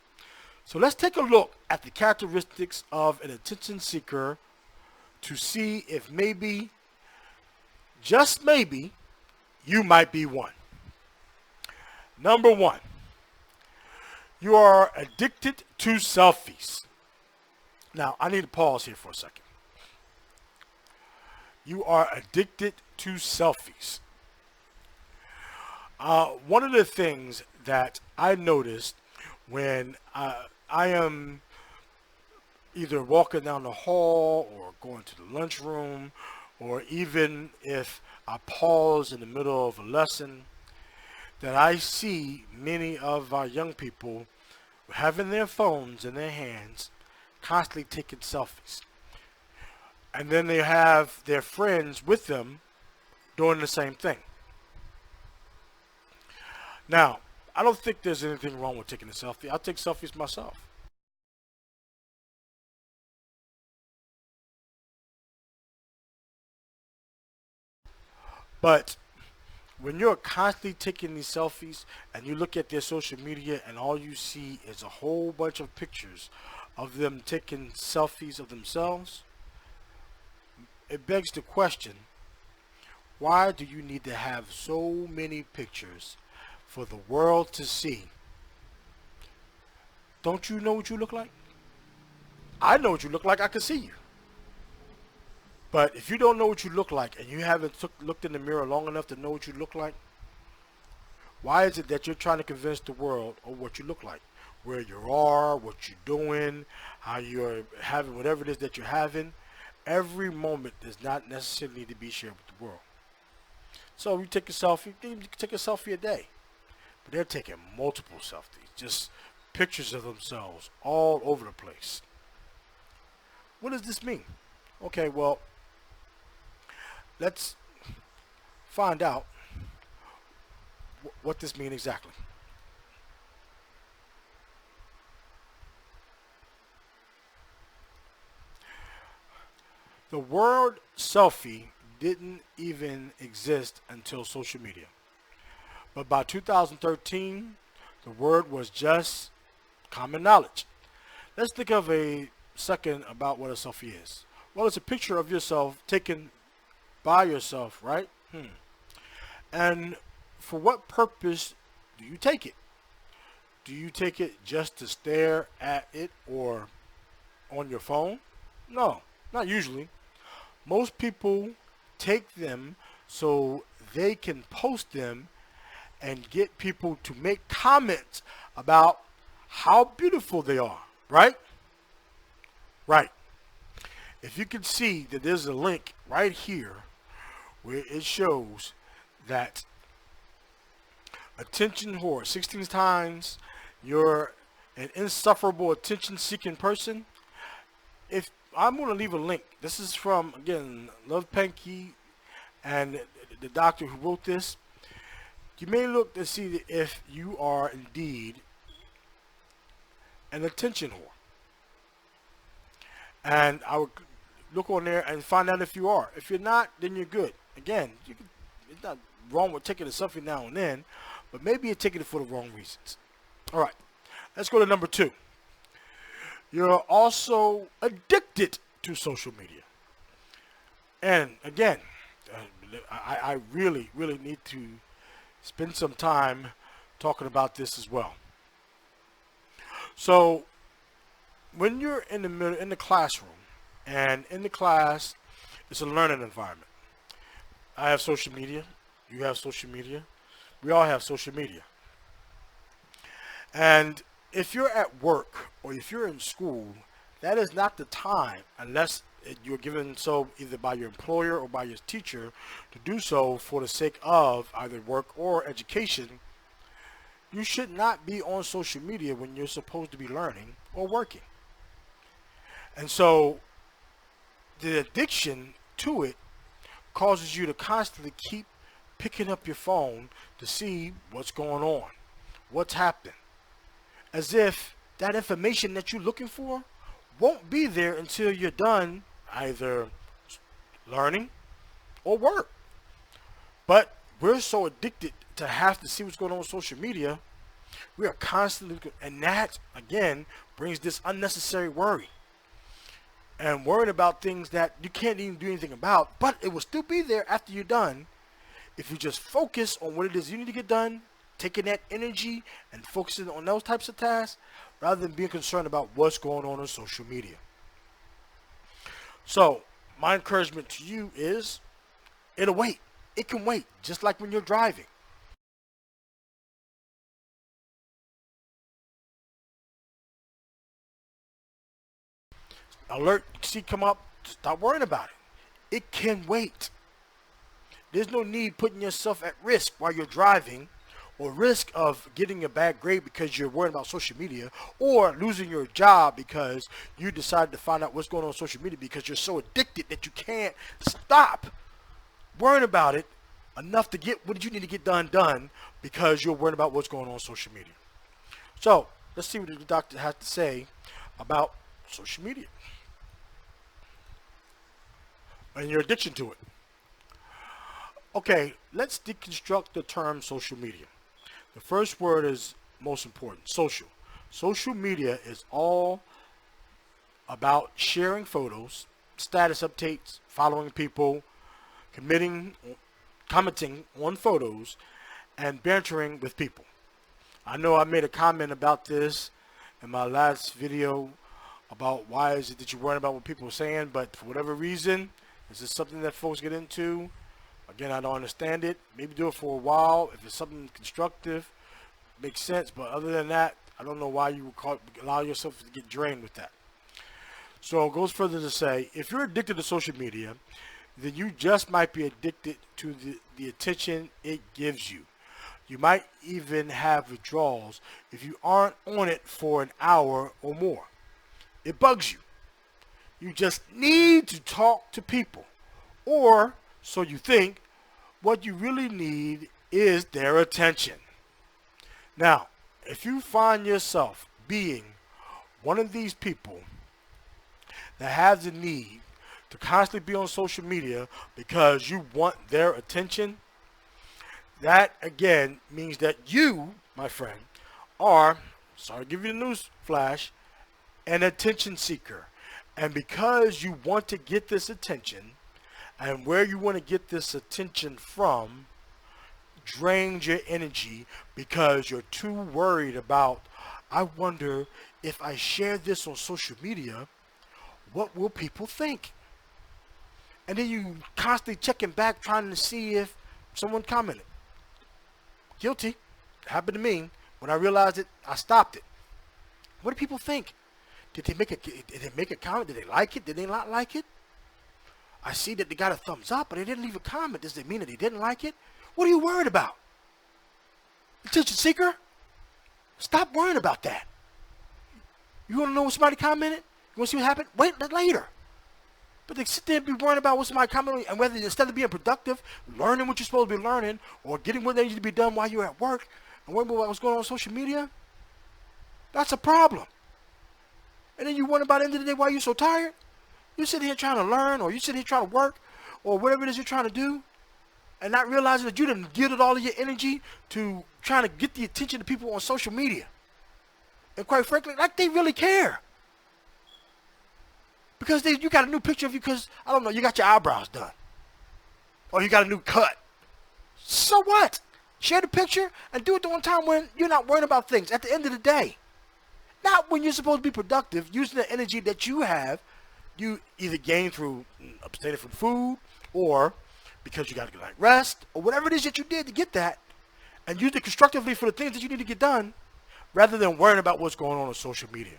So let's take a look at the characteristics of an attention seeker to see if maybe, just maybe, you might be one. Number one, you are addicted to selfies. Now, I need to pause here for a second. You are addicted to selfies. One of the things that I noticed when I am either walking down the hall or going to the lunchroom, or even if I pause in the middle of a lesson, that I see many of our young people having their phones in their hands, constantly taking selfies. and then they have their friends with them doing the same thing. Now, I don't think there's anything wrong with taking a selfie. I take selfies myself. But when you're constantly taking these selfies and you look at their social media and all you see is a whole bunch of pictures of them taking selfies of themselves, it begs the question, why do you need to have so many pictures for the world to see? Don't you know what you look like? I know what you look like. I can see you. But if you don't know what you look like and you haven't looked in the mirror long enough to know what you look like, why is it that you're trying to convince the world of what you look like? Where you are, what you're doing, how you're having whatever it is that you're having. Every moment does not necessarily need to be shared with the world. So you take a selfie, you can take a selfie a day. But they're taking multiple selfies, just pictures of themselves all over the place. What does this mean? Okay, well, let's find out what this means exactly. The word selfie didn't even exist until social media. But by 2013, the word was just common knowledge. Let's think of a second about what a selfie is. Well, it's a picture of yourself taken by yourself, right? And for what purpose do you take it? Do you take it just to stare at it or on your phone? No, not usually. Most people take them so they can post them and get people to make comments about how beautiful they are, right? Right. If you can see that there's a link right here where it shows that attention whore, 16 times you're an insufferable attention-seeking person. If I'm going to leave a link, this is from, again, Love Panky and the doctor who wrote this. You may look to see if you are indeed an attention whore. And I would look on there and find out if you are. If you're not, then you're good. Again, it's not wrong with taking a selfie now and then, but maybe you're taking it for the wrong reasons. All right, let's go to number 2. You're also addicted to social media. And again, I really need to spend some time talking about this as well. So when you're in the classroom, and in the class, it's a learning environment. I have social media. You have social media. We all have social media. And if you're at work or if you're in school, that is not the time, unless you're given so either by your employer or by your teacher to do so for the sake of either work or education. You should not be on social media when you're supposed to be learning or working. And so the addiction to it causes you to constantly keep picking up your phone to see what's going on, what's happening, as if that information that you're looking for won't be there until you're done either learning or work. But we're so addicted to have to see what's going on with social media, we are constantly, and that again brings this unnecessary worry and worrying about things that you can't even do anything about, but it will still be there after you're done if you just focus on what it is you need to get done, taking that energy and focusing on those types of tasks rather than being concerned about what's going on social media. So my encouragement to you is it'll wait. It can wait, just like when you're driving. Alert, see come up, stop worrying about it. It can wait. There's no need putting yourself at risk while you're driving or risk of getting a bad grade because you're worried about social media, or losing your job because you decided to find out what's going on social media because you're so addicted that you can't stop worrying about it enough to get what you need to get done because you're worried about what's going on social media. So let's see what the doctor has to say about social media and your addiction to it. Okay, let's deconstruct the term social media. The first word is most important, social. Social media is all about sharing photos, status updates, following people, commenting on photos, and bantering with people. I know I made a comment about this in my last video about why is it that you're worrying about what people are saying, but for whatever reason, this is something that folks get into. Again, I don't understand it. Maybe do it for a while. If it's something constructive, makes sense. But other than that, I don't know why you would allow yourself to get drained with that. So it goes further to say, if you're addicted to social media, then you just might be addicted to the attention it gives you. You might even have withdrawals if you aren't on it for an hour or more. It bugs you. You just need to talk to people, or so you think. What you really need is their attention. Now, if you find yourself being one of these people that has the need to constantly be on social media because you want their attention, that again means that you, my friend, are, sorry to give you the news flash, an attention seeker. And because you want to get this attention, and where you want to get this attention from drains your energy because you're too worried about, I wonder if I share this on social media, what will people think? And then you constantly checking back trying to see if someone commented. Guilty. It happened to me. When I realized it, I stopped it. What do people think? Did they make a comment? Did they like it? Did they not like it? I see that they got a thumbs up, but they didn't leave a comment. Does it mean that they didn't like it? What are you worried about? Attention seeker? Stop worrying about that. You want to know what somebody commented? You want to see what happened? Wait later. But they sit there and be worrying about what somebody commented, and whether instead of being productive, learning what you're supposed to be learning, or getting what needs to be done while you're at work, and worrying about what's going on social media, that's a problem. And then you wonder about the end of the day why you're so tired. You sit here trying to learn, or you sit here trying to work, or whatever it is you're trying to do, and not realizing that you didn't give it all of your energy to trying to get the attention of people on social media. And quite frankly, like they really care. Because you got a new picture of you because, I don't know, you got your eyebrows done. Or you got a new cut. So what? Share the picture and do it the one time when you're not worrying about things at the end of the day. Not when you're supposed to be productive, using the energy that you have, you either gain through abstaining from food, or because you got to get like rest, or whatever it is that you did to get that, and use it constructively for the things that you need to get done, rather than worrying about what's going on social media.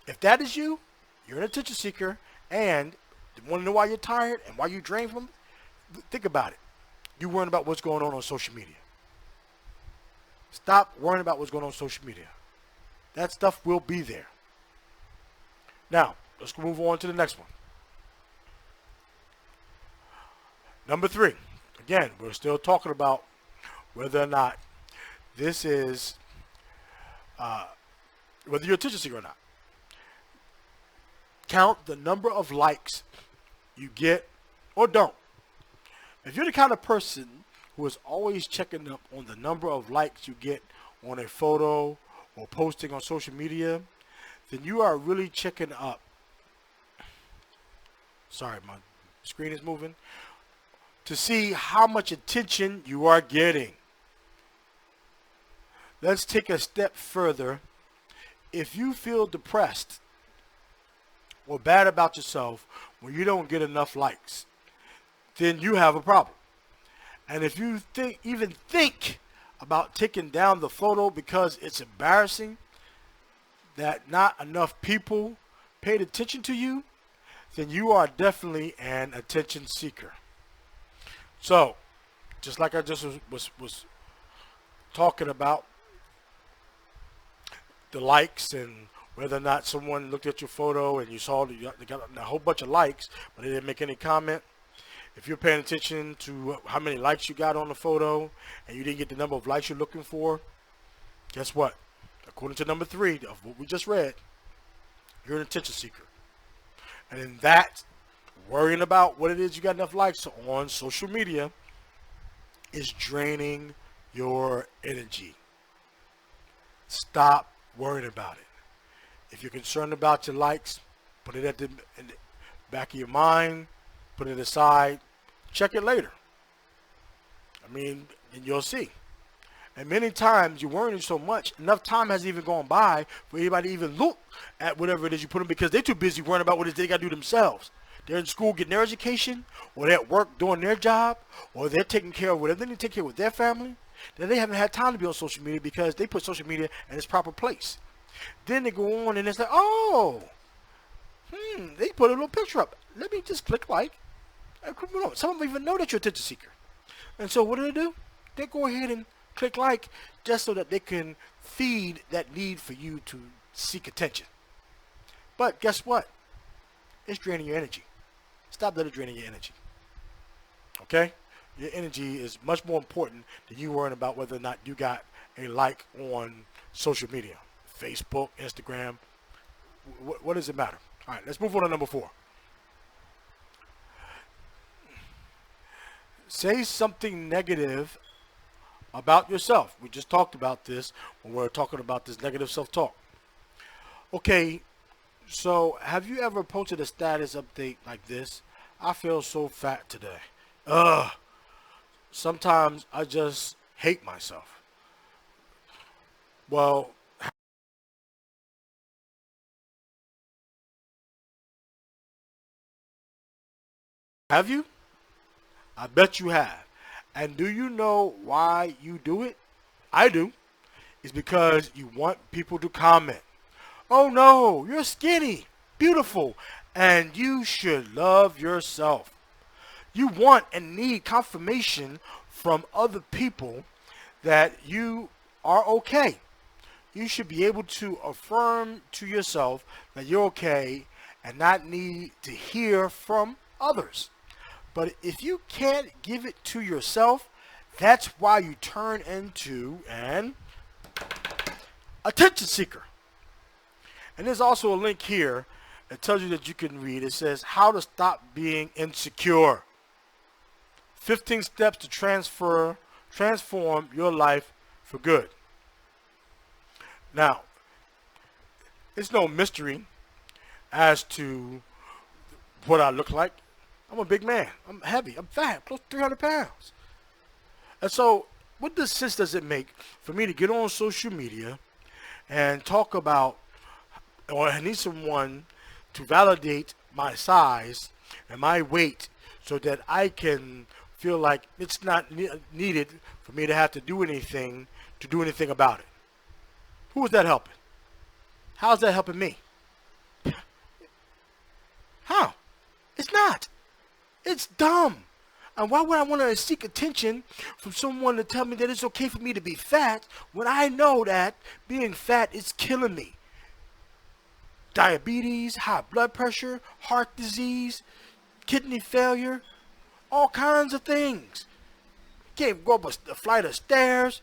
If that is you, you're an attention seeker, and you want to know why you're tired and why you're drained from it, think about it. You're worrying about what's going on social media. Stop worrying about what's going on social media. That stuff will be there. Now, let's move on to the next one. Number 3. Again, we're still talking about whether or not this is, whether you're a attention seeker or not. Count the number of likes you get or don't. If you're the kind of person who is always checking up on the number of likes you get on a photo or posting on social media, then you are really checking up. Sorry, my screen is moving. To see how much attention you are getting. Let's take a step further. If you feel depressed or bad about yourself when you don't get enough likes, then you have a problem. And if you even think about taking down the photo because it's embarrassing that not enough people paid attention to you, then you are definitely an attention seeker. So, just like I just was talking about the likes and whether or not someone looked at your photo and you saw they got a whole bunch of likes, but they didn't make any comment. If you're paying attention to how many likes you got on the photo and you didn't get the number of likes you're looking for, guess what? According to number 3 of what we just read, you're an attention seeker. And in that, worrying about what it is you got enough likes on social media is draining your energy. Stop worrying about it. If you're concerned about your likes, put it in the back of your mind, put it aside, check it later. And you'll see. And many times you're worrying so much, enough time hasn't even gone by for anybody to even look at whatever it is you put them, because they're too busy worrying about what it is they got to do themselves. They're in school getting their education, or they're at work doing their job, or they're taking care of whatever they need to take care of with their family. Then they haven't had time to be on social media because they put social media in its proper place. Then they go on and it's like, oh, they put a little picture up. Let me just click like. Some of them even know that you're an attention seeker. And so what do? They go ahead and click like just so that they can feed that need for you to seek attention. But guess what? It's draining your energy. Stop letting it drain your energy. Okay? Your energy is much more important than you worrying about whether or not you got a like on social media. Facebook, Instagram. What does it matter? All right, let's move on to number 4. Say something negative about yourself. We just talked about this when we were talking about this negative self-talk. Okay, so have you ever posted a status update like this? I feel so fat today. Sometimes I just hate myself. Well, have you? I bet you have. And do you know why you do it? I do. It's because you want people to comment. Oh no, you're skinny, beautiful, and you should love yourself. You want and need confirmation from other people that you are okay. You should be able to affirm to yourself that you're okay and not need to hear from others. But if you can't give it to yourself, that's why you turn into an attention seeker. And there's also a link here that tells you that you can read. It says how to stop being insecure. 15 steps to transform your life for good. Now, it's no mystery as to what I look like. I'm a big man. I'm heavy. I'm fat. Close to 300 pounds. And so, what sense does it make for me to get on social media and talk about, or I need someone to validate my size and my weight so that I can feel like it's not needed for me to have to do anything about it? Who is that helping? How's that helping me? How? It's not. It's dumb. And why would I want to seek attention from someone to tell me that it's okay for me to be fat when I know that being fat is killing me? Diabetes, high blood pressure, heart disease, kidney failure, all kinds of things. Can't go up a flight of stairs.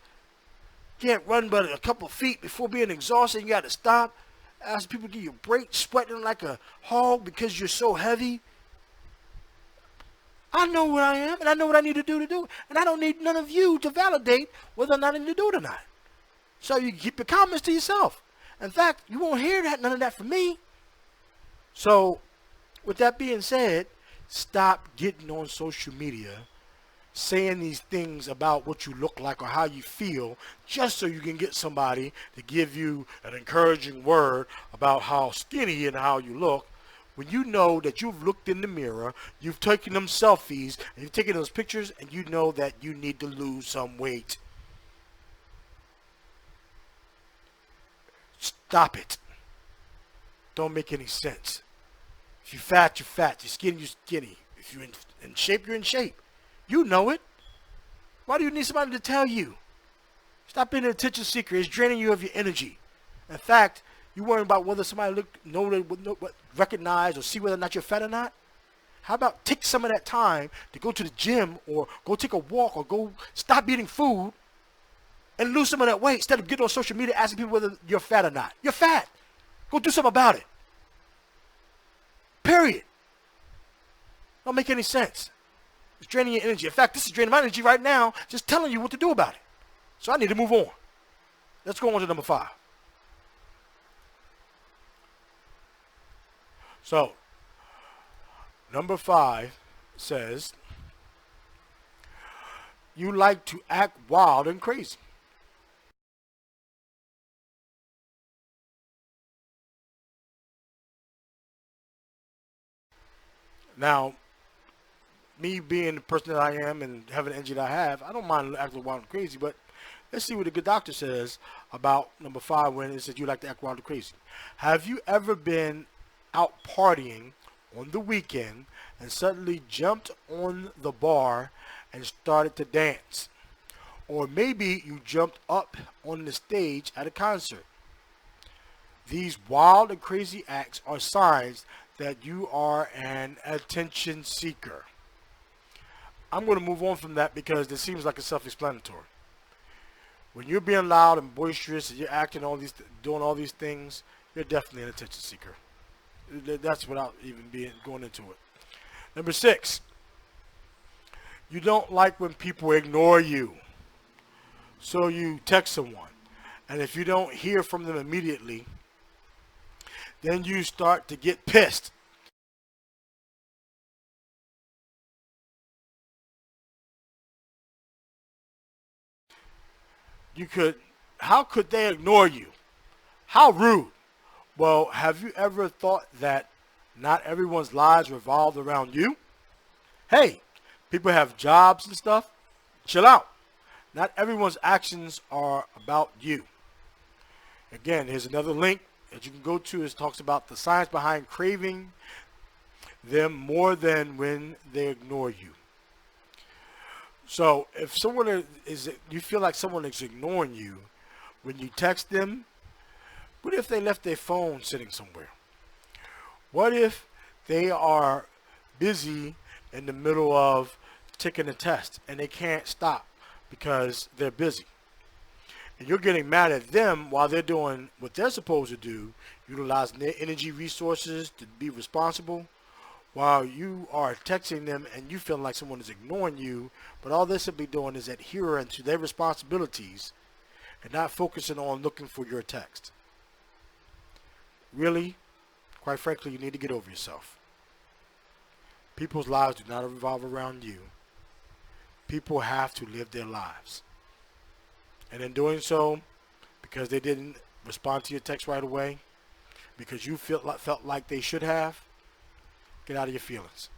Can't run but a couple feet before being exhausted. You got to stop. Ask people to give you a break, sweating like a hog because you're so heavy. I know where I am, and I know what I need to do it. And I don't need none of you to validate whether or not I need to do it or not. So you keep your comments to yourself. In fact, you won't hear none of that from me. So, with that being said, stop getting on social media saying these things about what you look like or how you feel just so you can get somebody to give you an encouraging word about how skinny and how you look, when you know that you've looked in the mirror, you've taken them selfies, and you've taken those pictures, and you know that you need to lose some weight. Stop it. Don't make any sense. If you're fat, you're fat. You're skinny, you're skinny. If you're in shape, you're in shape. You know it. Why do you need somebody to tell you? Stop being an attention seeker. It's draining you of your energy. In fact, you worrying about whether somebody recognize or see whether or not you're fat or not. How about take some of that time to go to the gym or go take a walk or go stop eating food and lose some of that weight instead of getting on social media asking people whether you're fat or not. You're fat. Go do something about it. Period. Don't make any sense. It's draining your energy. In fact, this is draining my energy right now, just telling you what to do about it. So I need to move on. Let's go on to number 5. So, number 5 says, you like to act wild and crazy. Now, me being the person that I am and having the energy that I have, I don't mind acting wild and crazy, but let's see what the good doctor says about number 5 when it says you like to act wild and crazy. Have you ever been out partying on the weekend and suddenly jumped on the bar and started to dance? Or maybe you jumped up on the stage at a concert. These wild and crazy acts are signs that you are an attention seeker. I'm going to move on from that because it seems like it's self-explanatory. When you're being loud and boisterous and you're acting doing all these things, you're definitely an attention seeker. That's without even going into it. Number 6, you don't like when people ignore you. So you text someone, and if you don't hear from them immediately, then you start to get pissed. How could they ignore you? How rude. Well, have you ever thought that not everyone's lives revolve around you? Hey, people have jobs and stuff. Chill out. Not everyone's actions are about you. Again, here's another link that you can go to. It talks about the science behind craving them more than when they ignore you. So if you feel like someone is ignoring you when you text them, what if they left their phone sitting somewhere? What if they are busy in the middle of taking a test and they can't stop because they're busy? And you're getting mad at them while they're doing what they're supposed to do, utilizing their energy resources to be responsible, while you are texting them and you feel like someone is ignoring you, but all they're simply doing is adhering to their responsibilities and not focusing on looking for your text. Really, quite frankly, you need to get over yourself. People's lives do not revolve around you. People have to live their lives. And in doing so, because they didn't respond to your text right away, because you felt like they should have, get out of your feelings.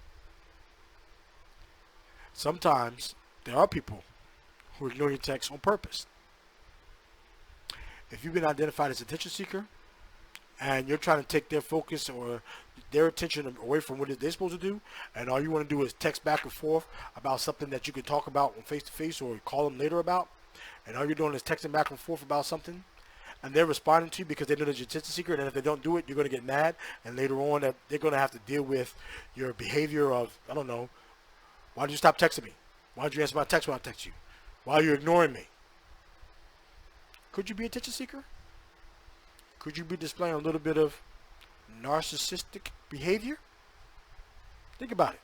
Sometimes there are people who ignore your text on purpose. If you've been identified as an attention seeker and you're trying to take their focus or their attention away from what they're supposed to do, and all you want to do is text back and forth about something that you can talk about face to face or call them later about, and all you're doing is texting back and forth about something, and they're responding to you because they know that you're an attention seeker, and if they don't do it, you're going to get mad, and later on they're going to have to deal with your behavior of, I don't know, why did you stop texting me? Why did you answer my text when I text you? Why are you ignoring me? Could you be an attention seeker? Could you be displaying a little bit of narcissistic behavior? Think about it.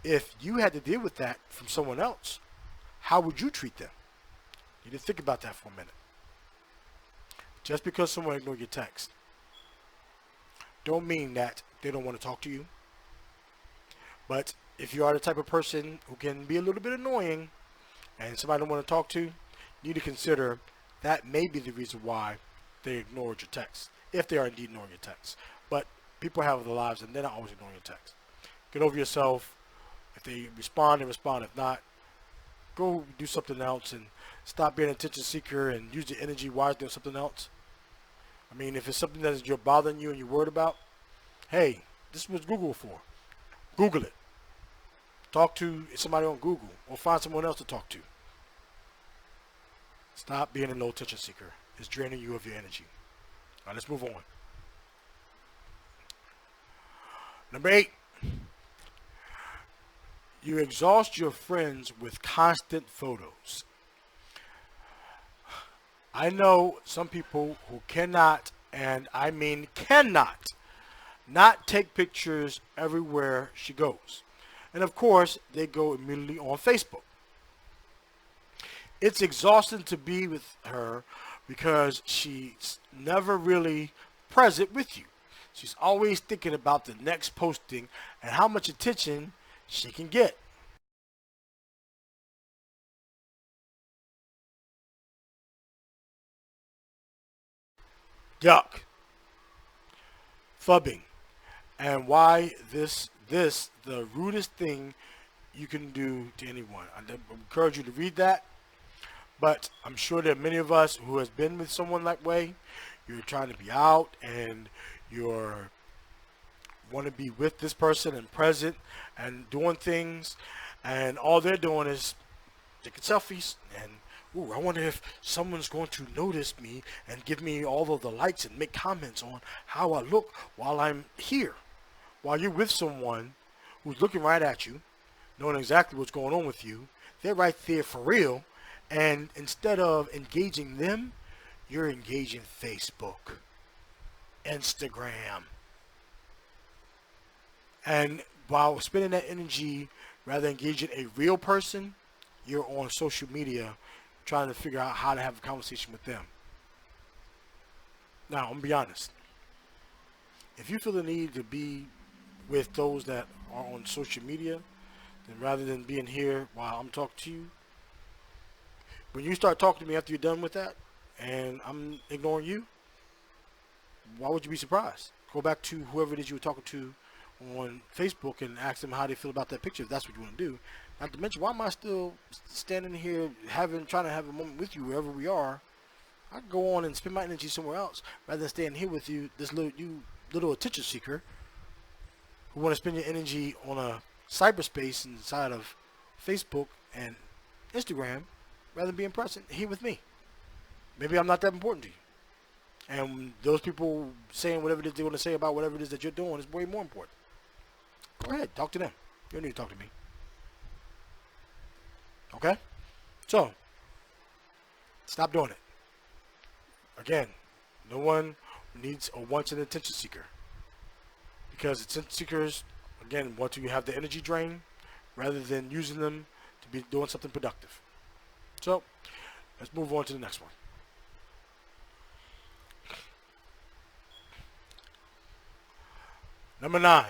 If you had to deal with that from someone else, how would you treat them? You need to think about that for a minute. Just because someone ignored your text don't mean that they don't want to talk to you. But if you are the type of person who can be a little bit annoying and somebody don't want to talk to, you need to consider that may be the reason why they ignored your text, if they are indeed ignoring your text. But people have their lives and they're not always ignoring your text. Get over yourself. If they respond, they respond. If not, go do something else and stop being an attention seeker and use your energy wisely doing something else. I mean, if it's something that is bothering you and you're worried about, hey, this is what Google for. Google it. Talk to somebody on Google or find someone else to talk to. Stop being a low attention seeker. It's draining you of your energy. All right, let's move on. Number 8, you exhaust your friends with constant photos. I know some people who cannot, and I mean cannot, not take pictures everywhere she goes. And of course, they go immediately on Facebook. It's exhausting to be with her because she's never really present with you. She's always thinking about the next posting and how much attention she can get. Yuck. Fubbing. And why this the rudest thing you can do to anyone. I encourage you to read that. But I'm sure there are many of us who has been with someone that way. You're trying to be out and you're want to be with this person and present and doing things, and all they're doing is taking selfies and, ooh, I wonder if someone's going to notice me and give me all of the likes and make comments on how I look while I'm here. While you're with someone who's looking right at you, knowing exactly what's going on with you, they're right there for real, and instead of engaging them, you're engaging Facebook, Instagram. And while spending that energy rather engaging a real person, you're on social media trying to figure out how to have a conversation with them. Now, I'm going to be honest. If you feel the need to be with those that are on social media, then rather than being here while I'm talking to you, when you start talking to me after you're done with that and I'm ignoring you, why would you be surprised? Go back to whoever it is you were talking to on Facebook and ask them how they feel about that picture, if that's what you want to do. Not to mention, why am I still standing here trying to have a moment with you wherever we are? I can go on and spend my energy somewhere else rather than staying here with you, this little attention seeker who want to spend your energy on a cyberspace inside of Facebook and Instagram rather than being present here with me. Maybe I'm not that important to you. And those people saying whatever it is they want to say about whatever it is that you're doing is way more important. Go ahead, talk to them. You don't need to talk to me. Okay? So, stop doing it. Again, no one needs or wants an attention seeker. Because attention seekers, again, want to have the energy drain rather than using them to be doing something productive. So, let's move on to the next one. Number 9.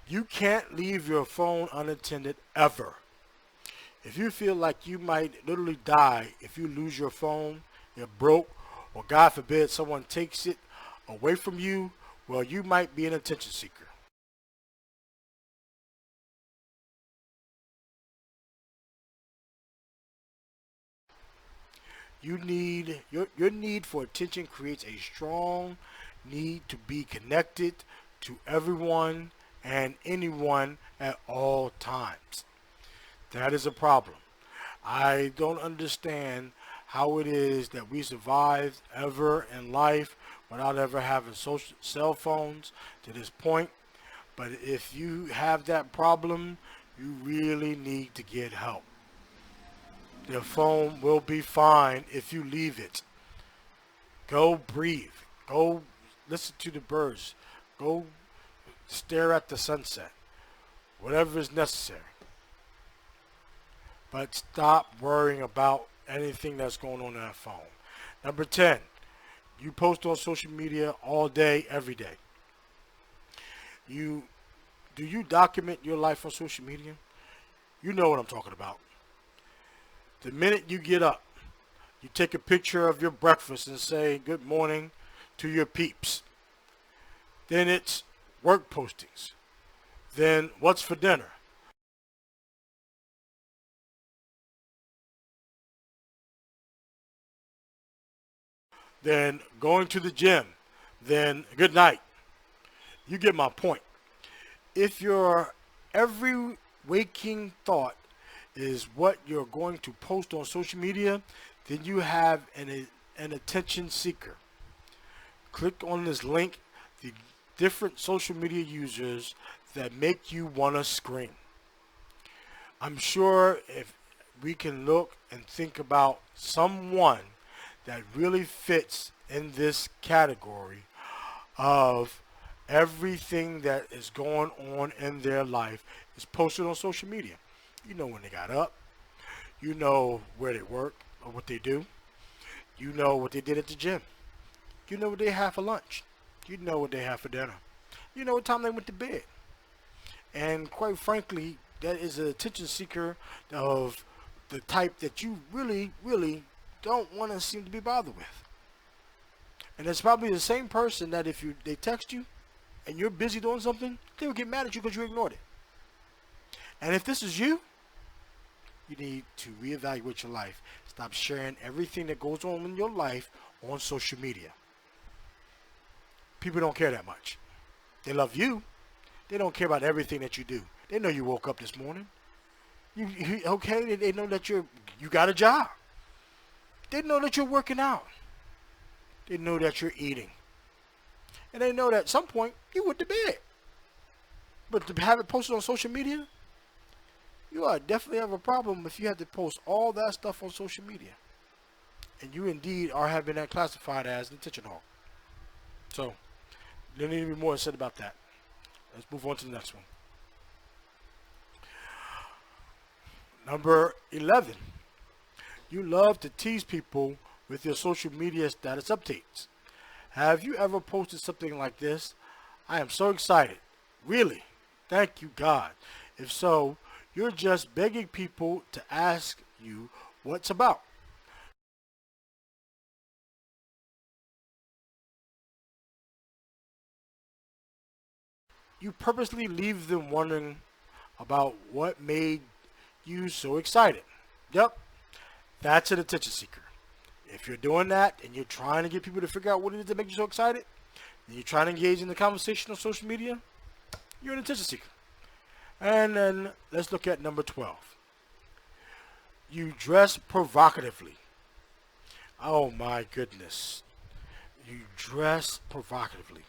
You can't leave your phone unattended ever. If you feel like you might literally die if you lose your phone, you're broke, or God forbid someone takes it away from you, well, you might be an attention seeker. You need your need for attention creates a strong need to be connected to everyone and anyone at all times. That is a problem. I don't understand how it is that we survived ever in life without ever having cell phones to this point. But if you have that problem, you really need to get help. Your phone will be fine if you leave it. Go breathe. Go listen to the birds. Go stare at the sunset. Whatever is necessary. But stop worrying about anything that's going on that phone. Number 10, you post on social media all day, every day. Do you document your life on social media? You know what I'm talking about. The minute you get up, you take a picture of your breakfast and say good morning to your peeps. Then it's work postings. Then what's for dinner? Then going to the gym. Then good night. You get my point. If your every waking thought is what you're going to post on social media, then you have an attention seeker. Click on this link, the different social media users that make you want to scream. I'm sure if we can look and think about someone that really fits in this category of everything that is going on in their life is posted on social media. You know when they got up, you know where they work or what they do, you know what they did at the gym, you know what they have for lunch, you know what they have for dinner, you know what time they went to bed. And quite frankly, that is an attention seeker of the type that you really, really don't want to seem to be bothered with. And it's probably the same person that if they text you and you're busy doing something, they will get mad at you because you ignored it. And if this is you, you need to reevaluate your life. Stop sharing everything that goes on in your life on social media. People don't care that much. They love you. They don't care about everything that you do. They know you woke up this morning. Okay, they know that you got a job. They know that you're working out. They know that you're eating. And they know that at some point you went to bed. But to have it posted on social media, you are definitely have a problem if you have to post all that stuff on social media. And you indeed are having that classified as an attention hog. So, there need to be more said about that. Let's move on to the next one. Number 11. You love to tease people with your social media status updates. Have you ever posted something like this? I am so excited. Really? Thank you, God. If so, you're just begging people to ask you what's about. You purposely leave them wondering about what made you so excited. Yep, that's an attention seeker. If you're doing that and you're trying to get people to figure out what it is that makes you so excited, and you're trying to engage in the conversation on social media, you're an attention seeker. And then let's look at number 12. You dress provocatively. Oh my goodness. You dress provocatively.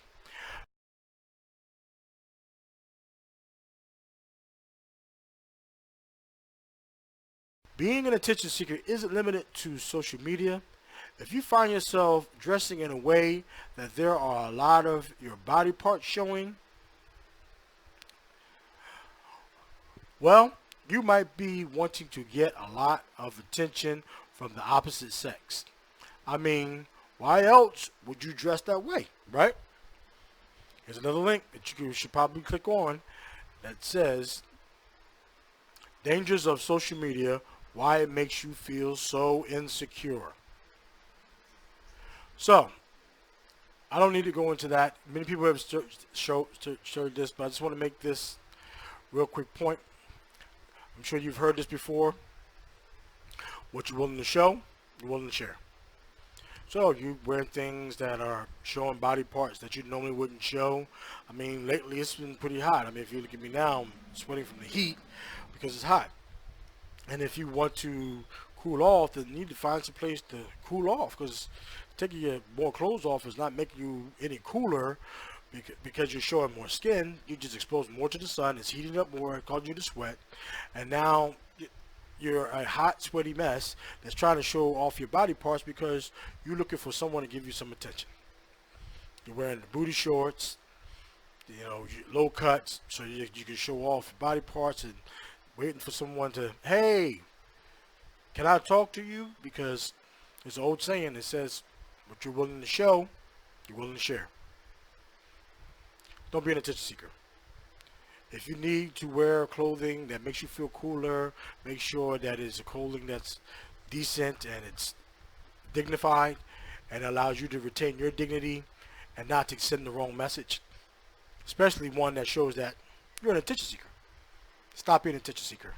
Being an attention seeker isn't limited to social media. If you find yourself dressing in a way that there are a lot of your body parts showing, well, you might be wanting to get a lot of attention from the opposite sex. I mean, why else would you dress that way, right? Here's another link that you should probably click on that says Dangers of Social Media, Why It Makes You Feel So Insecure. So, I don't need to go into that. Many people have showed this, but I just want to make this real quick point. I'm sure you've heard this before. What you're willing to show, you're willing to share. So you wear things that are showing body parts that you normally wouldn't show. I mean, lately it's been pretty hot. I mean, if you look at me now, I'm sweating from the heat because it's hot. And if you want to cool off, then you need to find some place to cool off, because taking your more clothes off is not making you any cooler because you're showing more skin. You just expose more to the sun. It's heating up more, causing you to sweat. And now you're a hot, sweaty mess that's trying to show off your body parts because you're looking for someone to give you some attention. You're wearing the booty shorts, you know, low cuts, so you can show off your body parts, and waiting for someone to, hey, can I talk to you? Because there's an old saying that says, what you're willing to show, you're willing to share. Don't be an attention seeker. If you need to wear clothing that makes you feel cooler, make sure that it's a clothing that's decent and it's dignified and allows you to retain your dignity and not to send the wrong message, especially one that shows that you're an attention seeker. Stop being an attention seeker.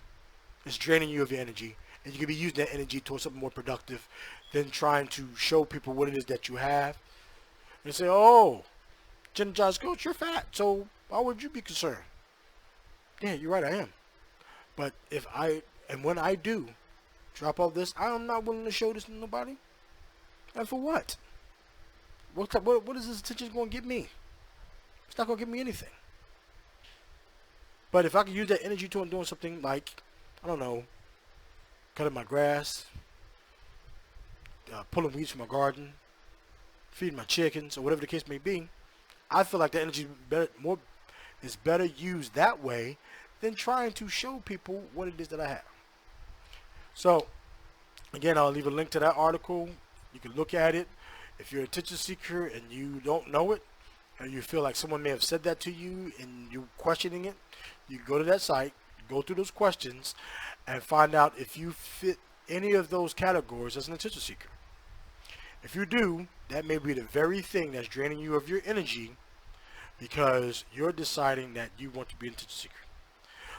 It's draining you of your energy, and you can be using that energy towards something more productive than trying to show people what it is that you have and say, oh, Energized coach, you're fat, so why would you be concerned? Yeah, you're right, I am. But if I And when I do drop all this, I am not willing to show this to nobody. And for what? What is this attention going to get me? It's not going to give me anything. But if I can use that energy toward doing something like, I don't know, cutting my grass, pulling weeds from my garden, feeding my chickens, or whatever the case may be, I feel like the energy is better used that way than trying to show people what it is that I have. So, again, I'll leave a link to that article. You can look at it. If you're an attention seeker and you don't know it, and you feel like someone may have said that to you and you're questioning it, you can go to that site, go through those questions, and find out if you fit any of those categories as an attention seeker. If you do, that may be the very thing that's draining you of your energy because you're deciding that you want to be an attention seeker.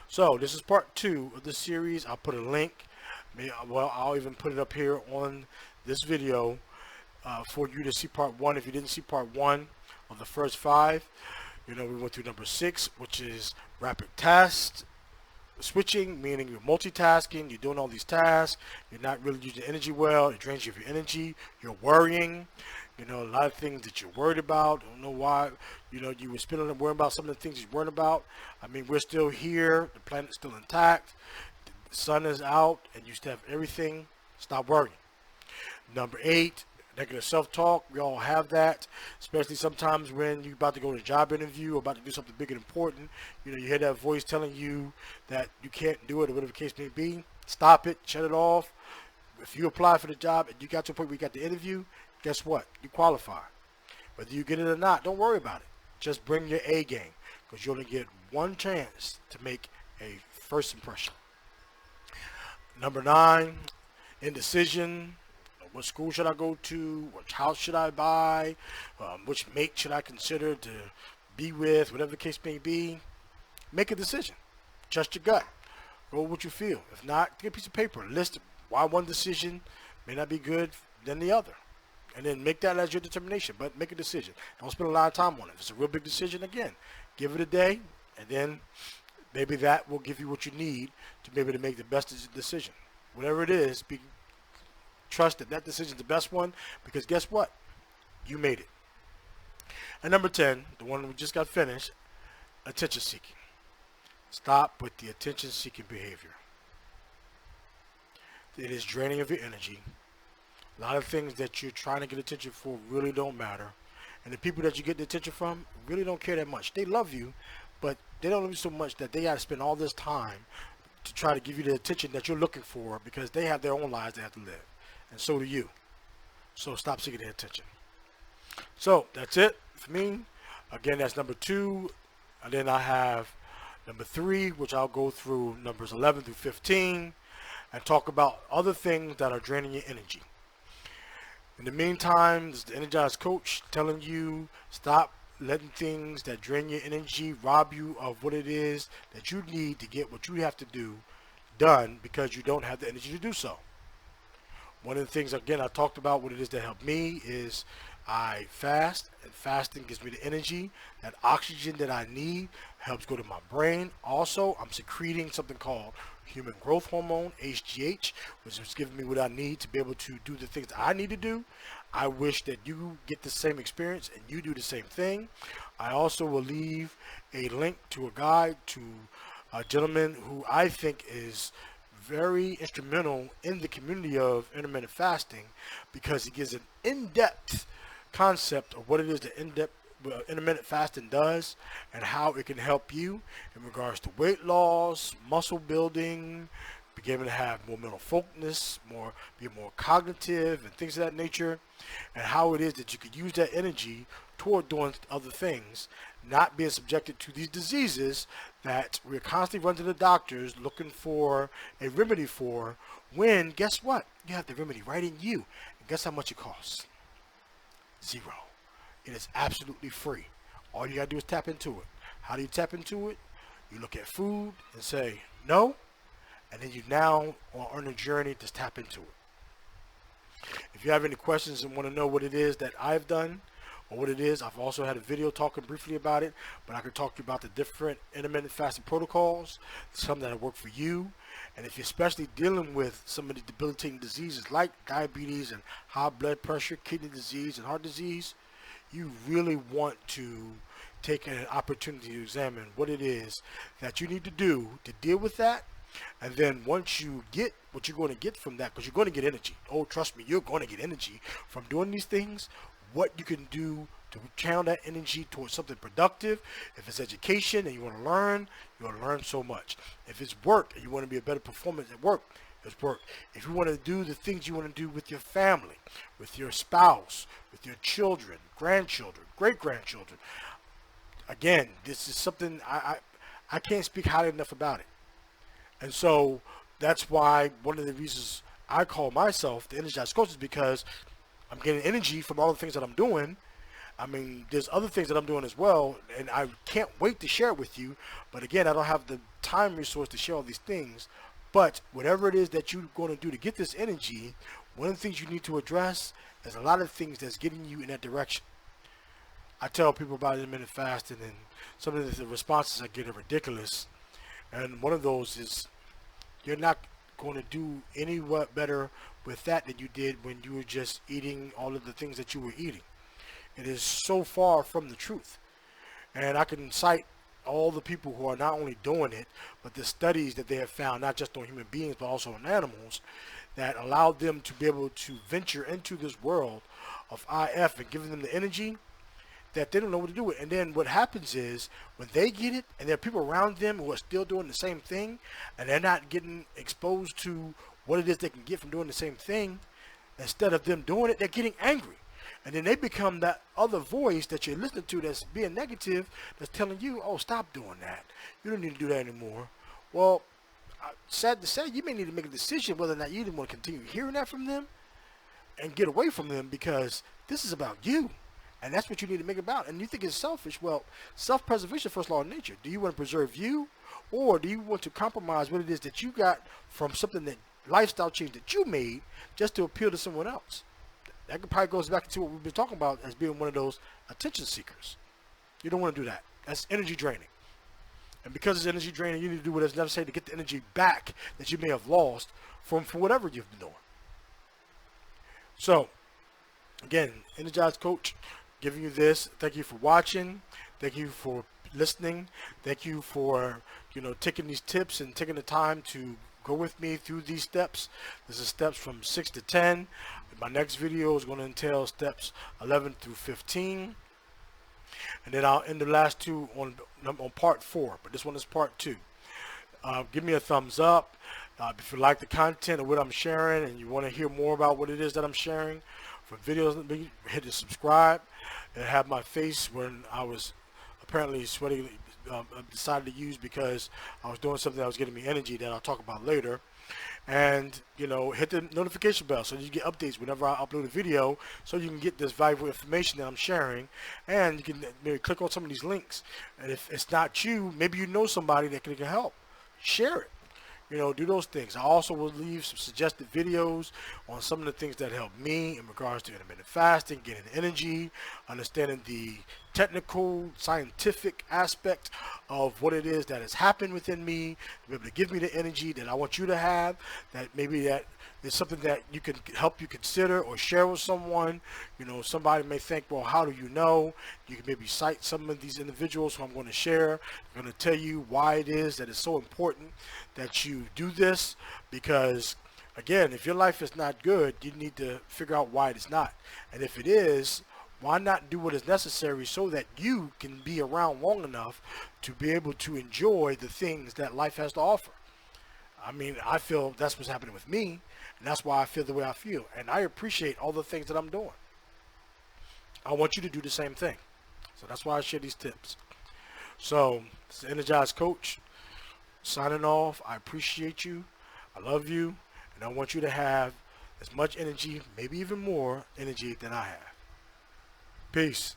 So this is part 2 of the series. I'll put a link. I'll even put it up here on this video for you to see part 1 if you didn't see part 1 of the first 5. We went through number 6, which is rapid task switching, meaning you're multitasking, you're doing all these tasks, you're not really using energy well, it drains you of your energy, you're worrying, a lot of things that you're worried about. Don't know why, you were spending and worrying about some of the things you're worried about. I mean, we're still here, the planet's still intact, the sun is out, and you still have everything. Stop worrying. Number 8, negative self-talk. We all have that, especially sometimes when you're about to go to a job interview or about to do something big and important. You hear that voice telling you that you can't do it or whatever the case may be. Stop it. Shut it off. If you apply for the job and you got to a point where you got the interview, guess what? You qualify. Whether you get it or not, don't worry about it. Just bring your A game because you only get one chance to make a first impression. Number 9, indecision. What school should I go to? Which house should I buy? Which mate should I consider to be with? Whatever the case may be. Make a decision. Trust your gut. Go with what you feel. If not, get a piece of paper. List why one decision may not be good than the other. And then make that as your determination. But make a decision. Don't spend a lot of time on it. If it's a real big decision, again, give it a day. And then maybe that will give you what you need to be able to make the best decision. Whatever it is, trust that that decision is the best one, because guess what? You made it. And number 10, the one we just got finished, attention seeking. Stop with the attention seeking behavior. It is draining of your energy. A lot of things that you're trying to get attention for really don't matter. And the people that you get the attention from really don't care that much. They love you, but they don't love you so much that they got to spend all this time to try to give you the attention that you're looking for, because they have their own lives they have to live. And so do you. So stop seeking their attention. So that's it for me. Again, that's number 2. And then I have number 3, which I'll go through numbers 11 through 15 and talk about other things that are draining your energy. In the meantime, this is the Energized Coach telling you stop letting things that drain your energy rob you of what it is that you need to get what you have to do done, because you don't have the energy to do so. One of the things, again, I talked about what it is that helped me is I fast, and fasting gives me the energy. That oxygen that I need helps go to my brain. Also, I'm secreting something called human growth hormone, HGH, which is giving me what I need to be able to do the things that I need to do. I wish that you get the same experience and you do the same thing. I also will leave a link to a guide to a gentleman who I think is very instrumental in the community of intermittent fasting, because he gives an in-depth concept of what it is that intermittent fasting does and how it can help you in regards to weight loss, muscle building, beginning to have more mental focus, be more cognitive and things of that nature, and how it is that you could use that energy toward doing other things, not being subjected to these diseases that we're constantly running to the doctors looking for a remedy for, when, guess what? You have the remedy right in you. And guess how much it costs? 0. It is absolutely free. All you gotta do is tap into it. How do you tap into it? You look at food and say, no, and then you now are on a journey to tap into it. If you have any questions and want to know what it is that I've done, or what it is, I've also had a video talking briefly about it, but I can talk to you about the different intermittent fasting protocols, some that have worked for you, And if you're especially dealing with some of the debilitating diseases like diabetes and high blood pressure, kidney disease, and heart disease, you really want to take an opportunity to examine what it is that you need to do to deal with that. And then once you get what you're going to get from that, because you're going to get energy. Oh, trust me, you're going to get energy from doing these things. What you can do to channel that energy towards something productive. If it's education and you want to learn, you're going to learn so much. If it's work and you want to be a better performance at work, it's work. If you want to do the things you want to do with your family, with your spouse, with your children, grandchildren, great-grandchildren, again, this is something I can't speak highly enough about it. And so that's why one of the reasons I call myself the Energized Coach is because I'm getting energy from all the things that I'm doing. I mean, there's other things that I'm doing as well, and I can't wait to share it with you. But again, I don't have the time resource to share all these things. But whatever it is that you're going to do to get this energy, one of the things you need to address is a lot of things that's getting you in that direction. I tell people about intermittent fasting, and some of the responses I get are ridiculous. And one of those is you're not going to do any better with that than you did when you were just eating all of the things that you were eating. It is so far from the truth. And I can cite all the people who are not only doing it, but the studies that they have found, not just on human beings, but also on animals, that allowed them to be able to venture into this world of IF and giving them the energy that they don't know what to do with. And then what happens is when they get it and there are people around them who are still doing the same thing and they're not getting exposed to what it is they can get from doing the same thing, instead of them doing it, they're getting angry. And then they become that other voice that you're listening to that's being negative, that's telling you, oh, stop doing that. You don't need to do that anymore. Well, sad to say, you may need to make a decision whether or not you even want to continue hearing that from them and get away from them, because this is about you. And that's what you need to make it about. And you think it's selfish. Well, self-preservation, first law of nature. Do you want to preserve you, or do you want to compromise what it is that you got from something, that lifestyle change that you made, just to appeal to someone else? That probably goes back to what we've been talking about as being one of those attention seekers. You don't want to do that. That's energy draining. And because it's energy draining, you need to do what is necessary to get the energy back that you may have lost for whatever you've been doing. So, again, Energized Coach, giving you this. Thank you for watching. Thank you for listening. Thank you for, taking these tips and taking the time to go with me through these steps. This is steps from 6 to 10. My next video is going to entail steps 11 through 15. And then I'll end the last two on part 4. But this one is part 2. Give me a thumbs up. If you like the content of what I'm sharing and you want to hear more about what it is that I'm sharing for videos, hit the subscribe. And have my face when I was apparently sweating, decided to use because I was doing something that was getting me energy that I'll talk about later. And hit the notification bell so you get updates whenever I upload a video, so you can get this valuable information that I'm sharing. And you can maybe click on some of these links, and if it's not you, maybe you know somebody that can help. Share it. Do those things. I also will leave some suggested videos on some of the things that help me in regards to intermittent fasting, getting energy, understanding the technical, scientific aspect of what it is that has happened within me, to be able to give me the energy that I want you to have, that maybe that is something that you can help you consider or share with someone. Somebody may think, well, how do you know? You can maybe cite some of these individuals who I'm going to share. I'm going to tell you why it is that it's so important that you do this, because again, if your life is not good, you need to figure out why it is not. And if it is, why not do what is necessary so that you can be around long enough to be able to enjoy the things that life has to offer? I mean, I feel that's what's happening with me, and that's why I feel the way I feel. And I appreciate all the things that I'm doing. I want you to do the same thing. So that's why I share these tips. So, it's the Energized Coach signing off. I appreciate you. I love you. And I want you to have as much energy, maybe even more energy than I have. Peace.